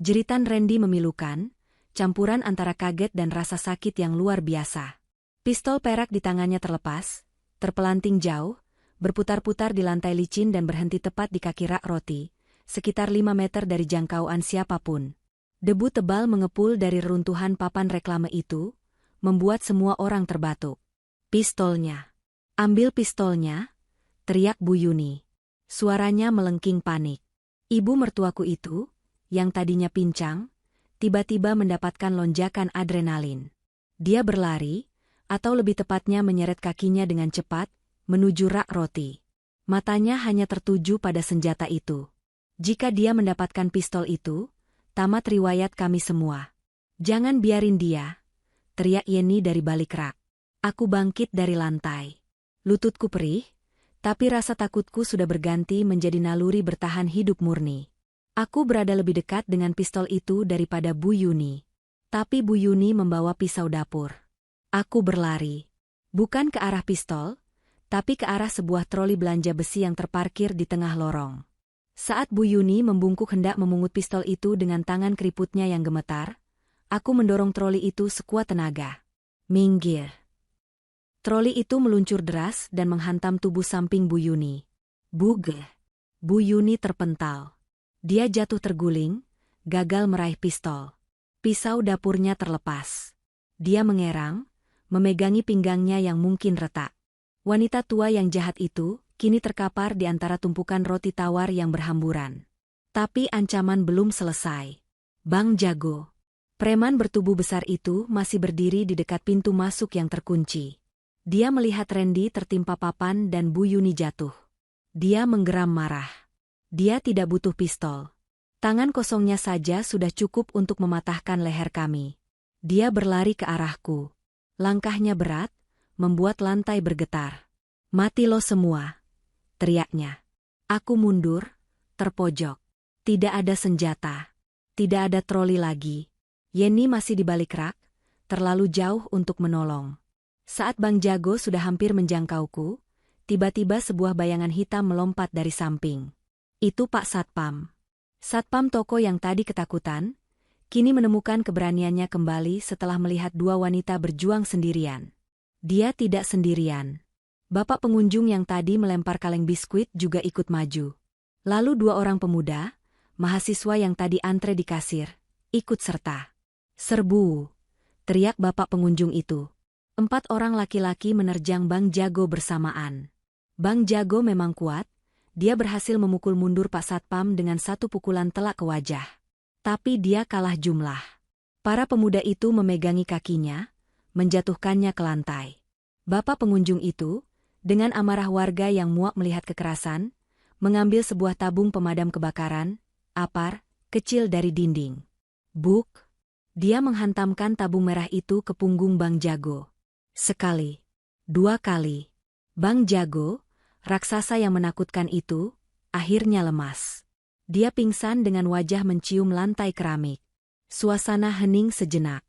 Jeritan Randy memilukan, campuran antara kaget dan rasa sakit yang luar biasa. Pistol perak di tangannya terlepas, terpelanting jauh, berputar-putar di lantai licin dan berhenti tepat di kaki rak roti, sekitar 5 meter dari jangkauan siapapun. Debu tebal mengepul dari reruntuhan papan reklame itu, membuat semua orang terbatuk. Pistolnya. Ambil pistolnya, teriak Bu Yuni. Suaranya melengking panik. Ibu mertuaku itu, yang tadinya pincang, tiba-tiba mendapatkan lonjakan adrenalin. Dia berlari, atau lebih tepatnya menyeret kakinya dengan cepat, menuju rak roti. Matanya hanya tertuju pada senjata itu. Jika dia mendapatkan pistol itu, tamat riwayat kami semua. Jangan biarin dia, teriak Yeni dari balik rak. Aku bangkit dari lantai. Lututku perih, tapi rasa takutku sudah berganti menjadi naluri bertahan hidup murni. Aku berada lebih dekat dengan pistol itu daripada Bu Yuni. Tapi Bu Yuni membawa pisau dapur. Aku berlari. Bukan ke arah pistol, tapi ke arah sebuah troli belanja besi yang terparkir di tengah lorong. Saat Bu Yuni membungkuk hendak memungut pistol itu dengan tangan keriputnya yang gemetar, aku mendorong troli itu sekuat tenaga. Minggir. Troli itu meluncur deras dan menghantam tubuh samping Bu Yuni. Buge. Bu Yuni terpental. Dia jatuh terguling, gagal meraih pistol. Pisau dapurnya terlepas. Dia mengerang, memegangi pinggangnya yang mungkin retak. Wanita tua yang jahat itu kini terkapar di antara tumpukan roti tawar yang berhamburan. Tapi ancaman belum selesai. Bang Jago. Preman bertubuh besar itu masih berdiri di dekat pintu masuk yang terkunci. Dia melihat Randy tertimpa papan dan Bu Yuni jatuh. Dia menggeram marah. Dia tidak butuh pistol. Tangan kosongnya saja sudah cukup untuk mematahkan leher kami. Dia berlari ke arahku. Langkahnya berat, membuat lantai bergetar. Mati lo semua, teriaknya. Aku mundur, terpojok. Tidak ada senjata. Tidak ada troli lagi. Yeni masih di balik rak, terlalu jauh untuk menolong. Saat Bang Jago sudah hampir menjangkauku, tiba-tiba sebuah bayangan hitam melompat dari samping. Itu Pak Satpam. Satpam toko yang tadi ketakutan, kini menemukan keberaniannya kembali setelah melihat dua wanita berjuang sendirian. Dia tidak sendirian. Bapak pengunjung yang tadi melempar kaleng biskuit juga ikut maju. Lalu dua orang pemuda, mahasiswa yang tadi antre di kasir, ikut serta. Serbu, teriak bapak pengunjung itu. 4 orang laki-laki menerjang Bang Jago bersamaan. Bang Jago memang kuat, dia berhasil memukul mundur Pak Satpam dengan satu pukulan telak ke wajah. Tapi dia kalah jumlah. Para pemuda itu memegangi kakinya, menjatuhkannya ke lantai. Bapak pengunjung itu, dengan amarah warga yang muak melihat kekerasan, mengambil sebuah tabung pemadam kebakaran, apar, kecil dari dinding. Buk! Dia menghantamkan tabung merah itu ke punggung Bang Jago. Sekali. 2 kali. Bang Jago, raksasa yang menakutkan itu, akhirnya lemas. Dia pingsan dengan wajah mencium lantai keramik. Suasana hening sejenak.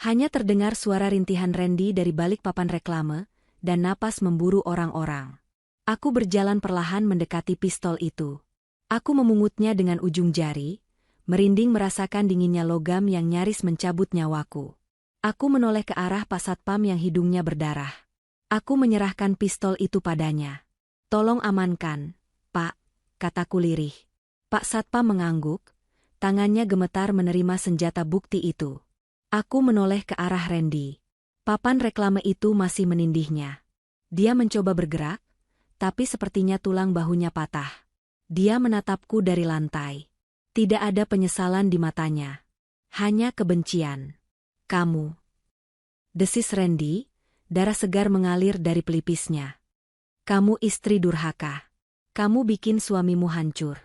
Hanya terdengar suara rintihan Randy dari balik papan reklame, dan napas memburu orang-orang. Aku berjalan perlahan mendekati pistol itu. Aku memungutnya dengan ujung jari, merinding merasakan dinginnya logam yang nyaris mencabut nyawaku. Aku menoleh ke arah Pak Satpam yang hidungnya berdarah. Aku menyerahkan pistol itu padanya. Tolong amankan, Pak, kataku lirih. Pak Satpam mengangguk, tangannya gemetar menerima senjata bukti itu. Aku menoleh ke arah Randy. Papan reklame itu masih menindihnya. Dia mencoba bergerak, tapi sepertinya tulang bahunya patah. Dia menatapku dari lantai. Tidak ada penyesalan di matanya. Hanya kebencian. Kamu. Desis Randy, darah segar mengalir dari pelipisnya. Kamu istri durhaka. Kamu bikin suamimu hancur.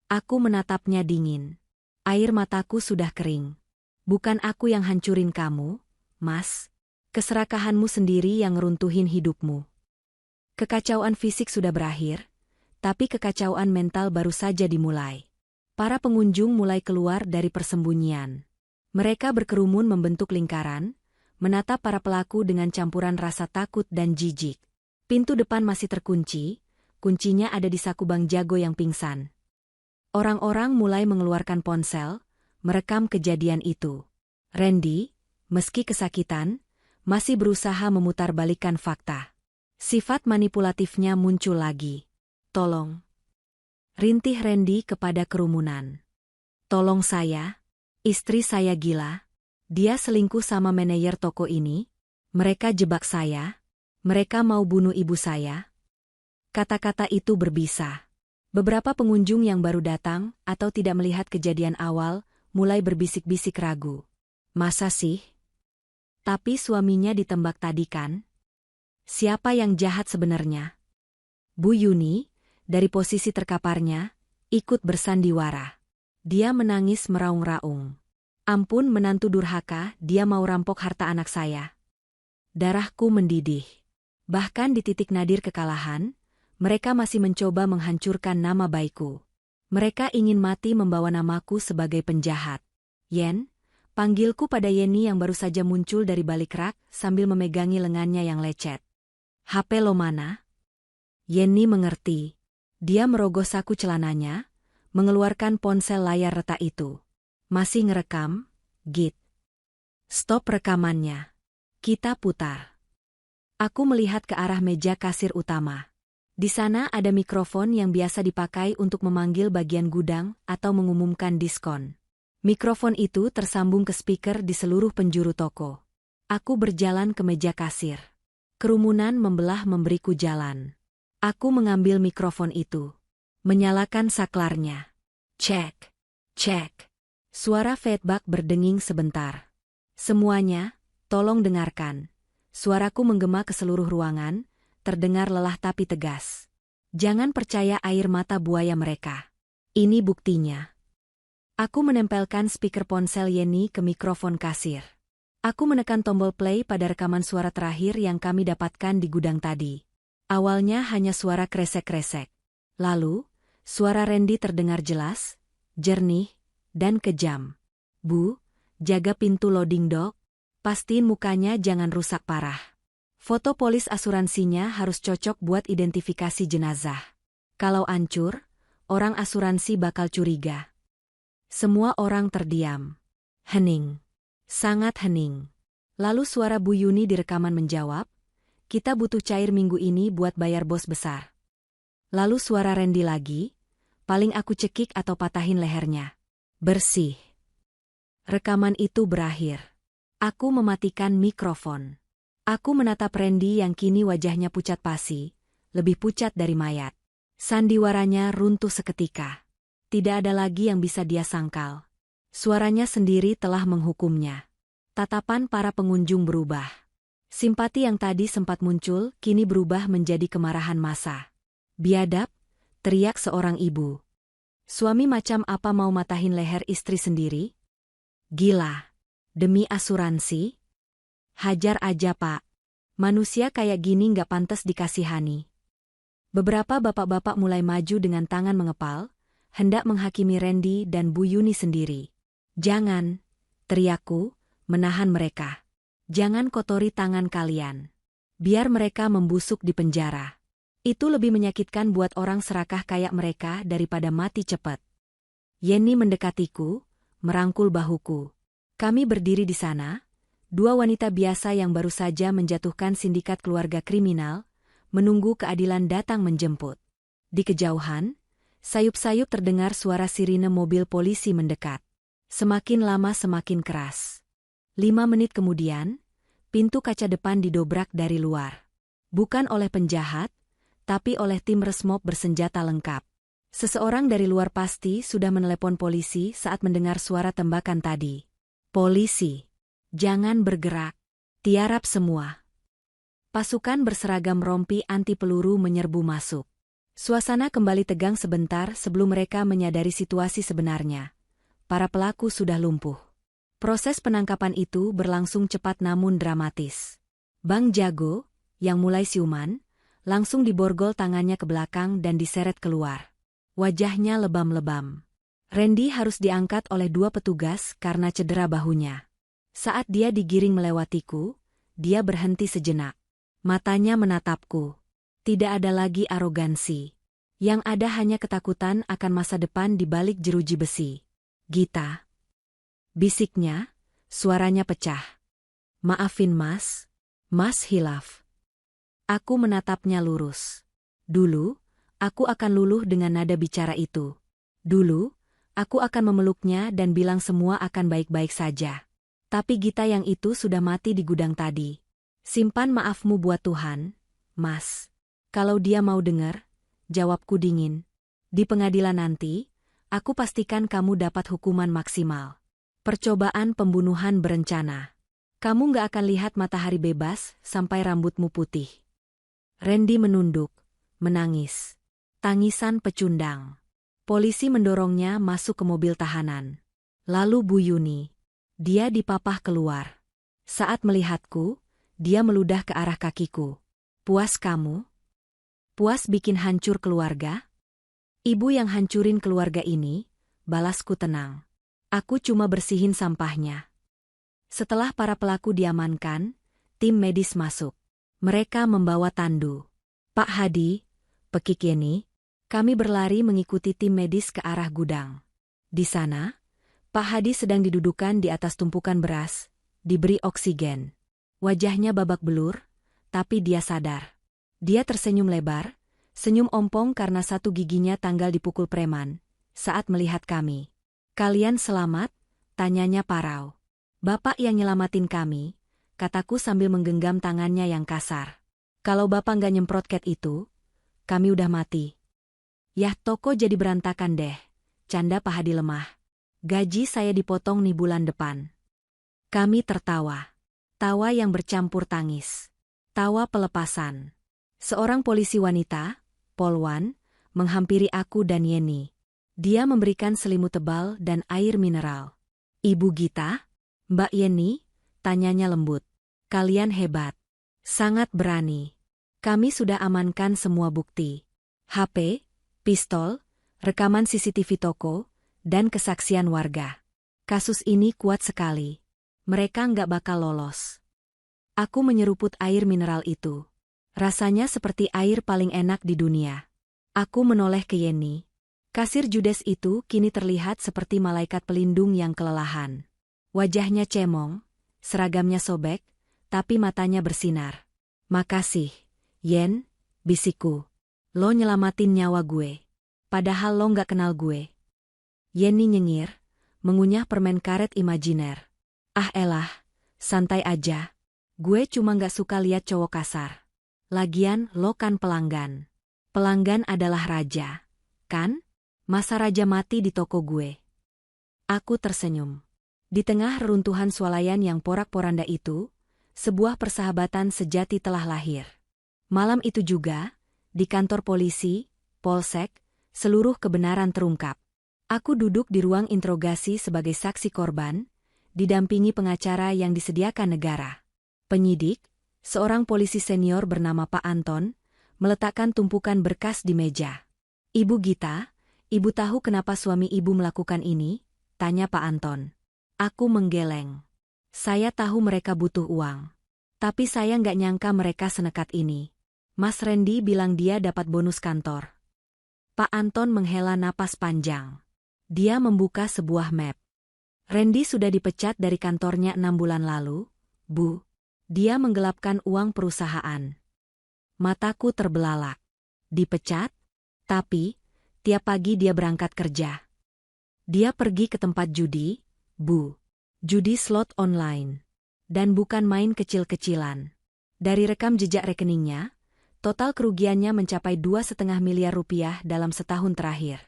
Aku menatapnya dingin. Air mataku sudah kering. Bukan aku yang hancurin kamu, Mas. Keserakahanmu sendiri yang ngeruntuhin hidupmu. Kekacauan fisik sudah berakhir, tapi kekacauan mental baru saja dimulai. Para pengunjung mulai keluar dari persembunyian. Mereka berkerumun membentuk lingkaran, menatap para pelaku dengan campuran rasa takut dan jijik. Pintu depan masih terkunci, kuncinya ada di saku Bang Jago yang pingsan. Orang-orang mulai mengeluarkan ponsel, merekam kejadian itu. Randy, meski kesakitan, masih berusaha memutarbalikkan fakta. Sifat manipulatifnya muncul lagi. "Tolong," rintih Randy kepada kerumunan. "Tolong saya, istri saya gila. Dia selingkuh sama manajer toko ini. Mereka jebak saya. Mereka mau bunuh ibu saya." Kata-kata itu berbisa. Beberapa pengunjung yang baru datang atau tidak melihat kejadian awal mulai berbisik-bisik ragu. "Masa sih? Tapi suaminya ditembak tadi kan? Siapa yang jahat sebenarnya?" Bu Yuni, dari posisi terkaparnya, ikut bersandiwara. Dia menangis meraung-raung. "Ampun menantu durhaka, dia mau rampok harta anak saya." Darahku mendidih. Bahkan di titik nadir kekalahan, mereka masih mencoba menghancurkan nama baikku. Mereka ingin mati membawa namaku sebagai penjahat. "Yen," panggilku pada Yeni yang baru saja muncul dari balik rak sambil memegangi lengannya yang lecet. "HP lo mana?" Yeni mengerti. Dia merogoh saku celananya, mengeluarkan ponsel layar retak itu. "Masih ngerekam, Git?" "Stop rekamannya. Kita putar." Aku melihat ke arah meja kasir utama. Di sana ada mikrofon yang biasa dipakai untuk memanggil bagian gudang atau mengumumkan diskon. Mikrofon itu tersambung ke speaker di seluruh penjuru toko. Aku berjalan ke meja kasir. Kerumunan membelah memberiku jalan. Aku mengambil mikrofon itu. Menyalakan saklarnya. Cek, cek. Suara feedback berdenging sebentar. "Semuanya, tolong dengarkan." Suaraku menggema ke seluruh ruangan, terdengar lelah tapi tegas. "Jangan percaya air mata buaya mereka. Ini buktinya." Aku menempelkan speaker ponsel Yeni ke mikrofon kasir. Aku menekan tombol play pada rekaman suara terakhir yang kami dapatkan di gudang tadi. Awalnya hanya suara kresek-kresek. Lalu, suara Randy terdengar jelas, jernih, dan kejam. "Bu, jaga pintu loading dock. Pastiin mukanya jangan rusak parah. Foto polis asuransinya harus cocok buat identifikasi jenazah. Kalau ancur, orang asuransi bakal curiga." Semua orang terdiam. Hening. Sangat hening. Lalu suara Bu Yuni di rekaman menjawab, "Kita butuh cair minggu ini buat bayar bos besar." Lalu suara Randy lagi, "Paling aku cekik atau patahin lehernya." Bersih. Rekaman itu berakhir. Aku mematikan mikrofon. Aku menatap Randy yang kini wajahnya pucat pasi, lebih pucat dari mayat. Sandiwaranya runtuh seketika. Tidak ada lagi yang bisa dia sangkal. Suaranya sendiri telah menghukumnya. Tatapan para pengunjung berubah. Simpati yang tadi sempat muncul, kini berubah menjadi kemarahan massa. "Biadab," teriak seorang ibu. "Suami macam apa mau matahin leher istri sendiri? Gila. Demi asuransi? Hajar aja Pak. Manusia kayak gini nggak pantas dikasihani." Beberapa bapak-bapak mulai maju dengan tangan mengepal, hendak menghakimi Randy dan Bu Yuni sendiri. "Jangan," teriakku, menahan mereka. "Jangan kotori tangan kalian. Biar mereka membusuk di penjara. Itu lebih menyakitkan buat orang serakah kayak mereka daripada mati cepat." Yeni mendekatiku, merangkul bahuku. Kami berdiri di sana. Dua wanita biasa yang baru saja menjatuhkan sindikat keluarga kriminal, menunggu keadilan datang menjemput. Di kejauhan, sayup-sayup terdengar suara sirine mobil polisi mendekat. Semakin lama semakin keras. 5 menit kemudian, pintu kaca depan didobrak dari luar. Bukan oleh penjahat, tapi oleh tim resmob bersenjata lengkap. Seseorang dari luar pasti sudah menelepon polisi saat mendengar suara tembakan tadi. "Polisi, jangan bergerak. Tiarap semua." Pasukan berseragam rompi anti peluru menyerbu masuk. Suasana kembali tegang sebentar sebelum mereka menyadari situasi sebenarnya. Para pelaku sudah lumpuh. Proses penangkapan itu berlangsung cepat namun dramatis. Bang Jago, yang mulai siuman, Langsung diborgol tangannya ke belakang dan diseret keluar. Wajahnya lebam-lebam. Randy harus diangkat oleh 2 petugas karena cedera bahunya. Saat dia digiring melewatiku, dia berhenti sejenak. Matanya menatapku. Tidak ada lagi arogansi. Yang ada hanya ketakutan akan masa depan di balik jeruji besi. Gita. Bisiknya, suaranya pecah. Maafin Mas. Mas hilaf. Aku menatapnya lurus. Dulu, aku akan luluh dengan nada bicara itu. Dulu, aku akan memeluknya dan bilang semua akan baik-baik saja. Tapi Gita yang itu sudah mati di gudang tadi. Simpan maafmu buat Tuhan, Mas. Kalau dia mau dengar, jawabku dingin. Di pengadilan nanti, aku pastikan kamu dapat hukuman maksimal. Percobaan pembunuhan berencana. Kamu nggak akan lihat matahari bebas sampai rambutmu putih. Randy menunduk, menangis. Tangisan pecundang. Polisi mendorongnya masuk ke mobil tahanan. Lalu Bu Yuni. Dia dipapah keluar. Saat melihatku, dia meludah ke arah kakiku. Puas kamu? Puas bikin hancur keluarga? Ibu yang hancurin keluarga ini, balasku tenang. Aku cuma bersihin sampahnya. Setelah para pelaku diamankan, tim medis masuk. Mereka membawa tandu. Pak Hadi, Pekik Yeni, kami berlari mengikuti tim medis ke arah gudang. Di sana, Pak Hadi sedang didudukan di atas tumpukan beras, diberi oksigen. Wajahnya babak belur, tapi dia sadar. Dia tersenyum lebar, senyum ompong karena satu giginya tanggal dipukul preman, saat melihat kami. Kalian selamat? Tanyanya parau. Bapak yang nyelamatin kami, kataku sambil menggenggam tangannya yang kasar. Kalau bapak nggak nyemprot cat itu, kami udah mati. Yah toko jadi berantakan deh, canda Pak Hadi lemah. Gaji saya dipotong nih bulan depan. Kami tertawa. Tawa yang bercampur tangis. Tawa pelepasan. Seorang polisi wanita, Polwan, menghampiri aku dan Yeni. Dia memberikan selimut tebal dan air mineral. Ibu Gita? Mbak Yeni? Tanyanya lembut. Kalian hebat. Sangat berani. Kami sudah amankan semua bukti. HP, pistol, rekaman CCTV toko, dan kesaksian warga. Kasus ini kuat sekali. Mereka nggak bakal lolos. Aku menyeruput air mineral itu. Rasanya seperti air paling enak di dunia. Aku menoleh ke Yeni. Kasir judes itu kini terlihat seperti malaikat pelindung yang kelelahan. Wajahnya cemong. Seragamnya sobek, tapi matanya bersinar. Makasih, Yen, bisikku. Lo nyelamatin nyawa gue. Padahal lo nggak kenal gue. Yeni nyengir, mengunyah permen karet imajiner. Ah elah, santai aja. Gue cuma nggak suka lihat cowok kasar. Lagian lo kan pelanggan. Pelanggan adalah raja, kan? Masa raja mati di toko gue? Aku tersenyum. Di tengah reruntuhan swalayan yang porak-poranda itu, sebuah persahabatan sejati telah lahir. Malam itu juga, di kantor polisi, Polsek, seluruh kebenaran terungkap. Aku duduk di ruang interogasi sebagai saksi korban, didampingi pengacara yang disediakan negara. Penyidik, seorang polisi senior bernama Pak Anton, meletakkan tumpukan berkas di meja. Ibu Gita, ibu tahu kenapa suami ibu melakukan ini? Tanya Pak Anton. Aku menggeleng. Saya tahu mereka butuh uang. Tapi saya nggak nyangka mereka senekat ini. Mas Randy bilang dia dapat bonus kantor. Pak Anton menghela napas panjang. Dia membuka sebuah map. Randy sudah dipecat dari kantornya 6 bulan lalu, Bu. Dia menggelapkan uang perusahaan. Mataku terbelalak. Dipecat? Tapi, tiap pagi dia berangkat kerja. Dia pergi ke tempat judi, Bu. Judi slot online. Dan bukan main kecil-kecilan. Dari rekam jejak rekeningnya, total kerugiannya mencapai 2,5 miliar rupiah dalam setahun terakhir.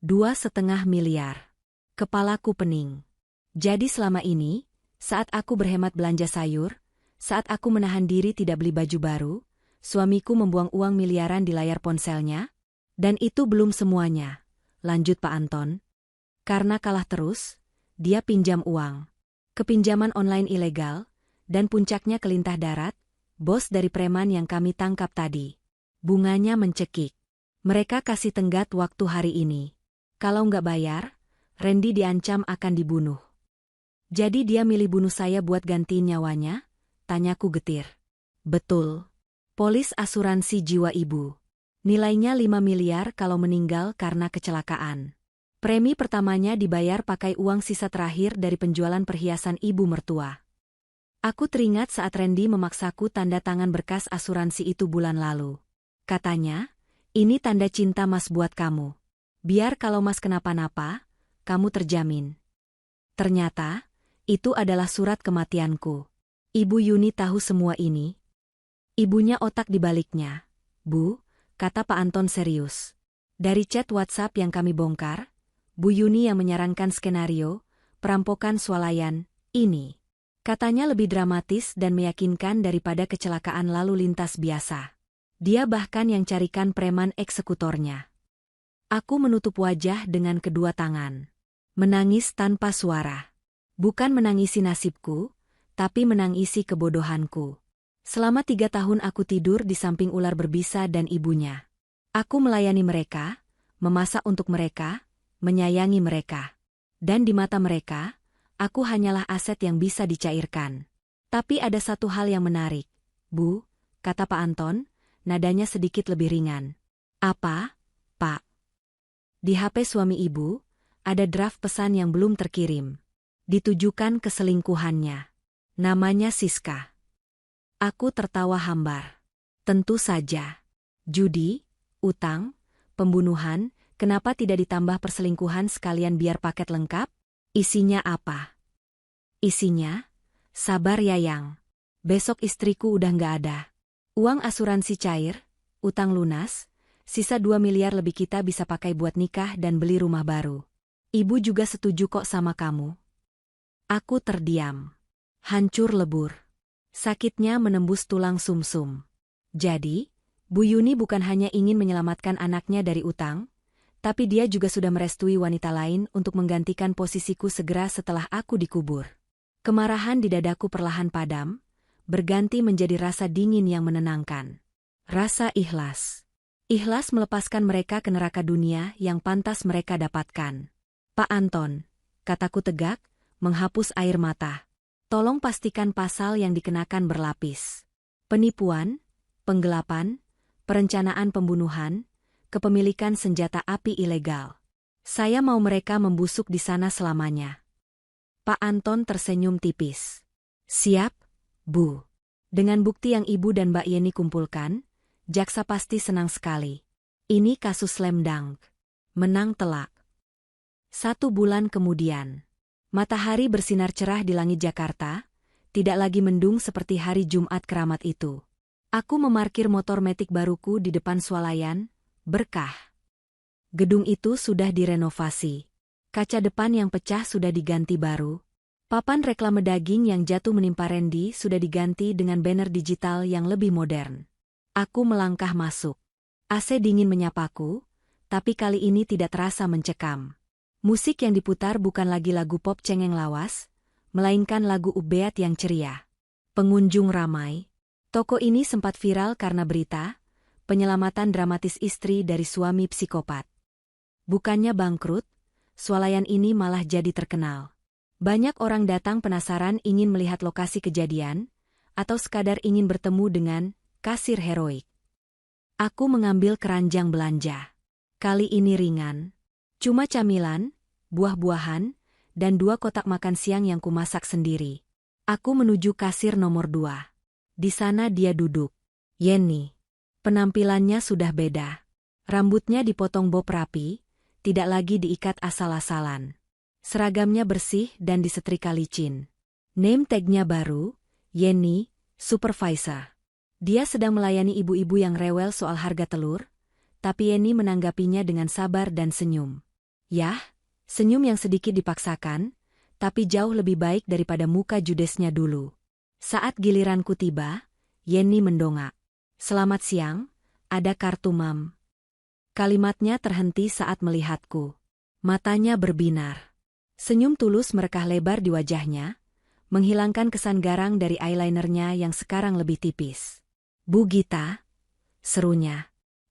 2,5 miliar. Kepalaku pening. Jadi selama ini, saat aku berhemat belanja sayur, saat aku menahan diri tidak beli baju baru, suamiku membuang uang miliaran di layar ponselnya, dan itu belum semuanya, lanjut Pak Anton. Karena kalah terus, dia pinjam uang. Kepinjaman online ilegal, dan puncaknya kelintah darat, bos dari preman yang kami tangkap tadi. Bunganya mencekik. Mereka kasih tenggat waktu hari ini. Kalau nggak bayar, Randy diancam akan dibunuh. Jadi dia milih bunuh saya buat gantiin nyawanya? Tanyaku getir. Betul. Polis asuransi jiwa ibu. Nilainya 5 miliar kalau meninggal karena kecelakaan. Premi pertamanya dibayar pakai uang sisa terakhir dari penjualan perhiasan ibu mertua. Aku teringat saat Randy memaksaku tanda tangan berkas asuransi itu bulan lalu. Katanya, ini tanda cinta Mas buat kamu. Biar kalau Mas kenapa-napa, kamu terjamin. Ternyata, itu adalah surat kematianku. Ibu Yuni tahu semua ini. Ibunya otak di baliknya. Bu, kata Pak Anton serius. Dari chat WhatsApp yang kami bongkar, Bu Yuni yang menyarankan skenario, perampokan swalayan, ini. Katanya lebih dramatis dan meyakinkan daripada kecelakaan lalu lintas biasa. Dia bahkan yang carikan preman eksekutornya. Aku menutup wajah dengan kedua tangan. Menangis tanpa suara. Bukan menangisi nasibku, tapi menangisi kebodohanku. Selama 3 tahun aku tidur di samping ular berbisa dan ibunya. Aku melayani mereka, memasak untuk mereka, menyayangi mereka. Dan di mata mereka, aku hanyalah aset yang bisa dicairkan. Tapi ada satu hal yang menarik. Bu, kata Pak Anton, nadanya sedikit lebih ringan. Apa, Pak? Di HP suami ibu, ada draft pesan yang belum terkirim. Ditujukan ke selingkuhannya. Namanya Siska. Aku tertawa hambar. Tentu saja. Judi, utang, pembunuhan, kenapa tidak ditambah perselingkuhan sekalian biar paket lengkap? Isinya apa? Isinya, sabar Yayang. Besok istriku udah nggak ada. Uang asuransi cair, utang lunas, sisa 2 miliar lebih kita bisa pakai buat nikah dan beli rumah baru. Ibu juga setuju kok sama kamu. Aku terdiam. Hancur lebur. Sakitnya menembus tulang sumsum. Jadi, Bu Yuni bukan hanya ingin menyelamatkan anaknya dari utang, tapi dia juga sudah merestui wanita lain untuk menggantikan posisiku segera setelah aku dikubur. Kemarahan di dadaku perlahan padam, berganti menjadi rasa dingin yang menenangkan. Rasa ikhlas. Ikhlas melepaskan mereka ke neraka dunia yang pantas mereka dapatkan. Pak Anton, kataku tegak, menghapus air mata. Tolong pastikan pasal yang dikenakan berlapis. Penipuan, penggelapan, perencanaan pembunuhan, kepemilikan senjata api ilegal. Saya mau mereka membusuk di sana selamanya. Pak Anton tersenyum tipis. Siap, Bu. Dengan bukti yang Ibu dan Mbak Yeni kumpulkan, jaksa pasti senang sekali. Ini kasus slam dunk. Menang telak. 1 bulan kemudian. Matahari bersinar cerah di langit Jakarta, tidak lagi mendung seperti hari Jumat keramat itu. Aku memarkir motor metik baruku di depan swalayan, berkah. Gedung itu sudah direnovasi. Kaca depan yang pecah sudah diganti baru. Papan reklame daging yang jatuh menimpa Randy sudah diganti dengan banner digital yang lebih modern. Aku melangkah masuk. AC dingin menyapaku, tapi kali ini tidak terasa mencekam. Musik yang diputar bukan lagi lagu pop cengeng lawas, melainkan lagu ubeat yang ceria. Pengunjung ramai. Toko ini sempat viral karena berita, penyelamatan dramatis istri dari suami psikopat. Bukannya bangkrut, swalayan ini malah jadi terkenal. Banyak orang datang penasaran ingin melihat lokasi kejadian, atau sekadar ingin bertemu dengan kasir heroik. Aku mengambil keranjang belanja. Kali ini ringan. Cuma camilan, buah-buahan, dan 2 kotak makan siang yang kumasak sendiri. Aku menuju kasir nomor 2. Di sana dia duduk. Yeni. Penampilannya sudah beda. Rambutnya dipotong bob rapi, tidak lagi diikat asal-asalan. Seragamnya bersih dan disetrika licin. Name tag-nya baru, Yeni, supervisor. Dia sedang melayani ibu-ibu yang rewel soal harga telur, tapi Yeni menanggapinya dengan sabar dan senyum. Yah, senyum yang sedikit dipaksakan, tapi jauh lebih baik daripada muka judesnya dulu. Saat giliranku tiba, Yeni mendongak. Selamat siang, ada kartu mam. Kalimatnya terhenti saat melihatku. Matanya berbinar. Senyum tulus merekah lebar di wajahnya, menghilangkan kesan garang dari eyelinernya yang sekarang lebih tipis. Bu Gita, serunya.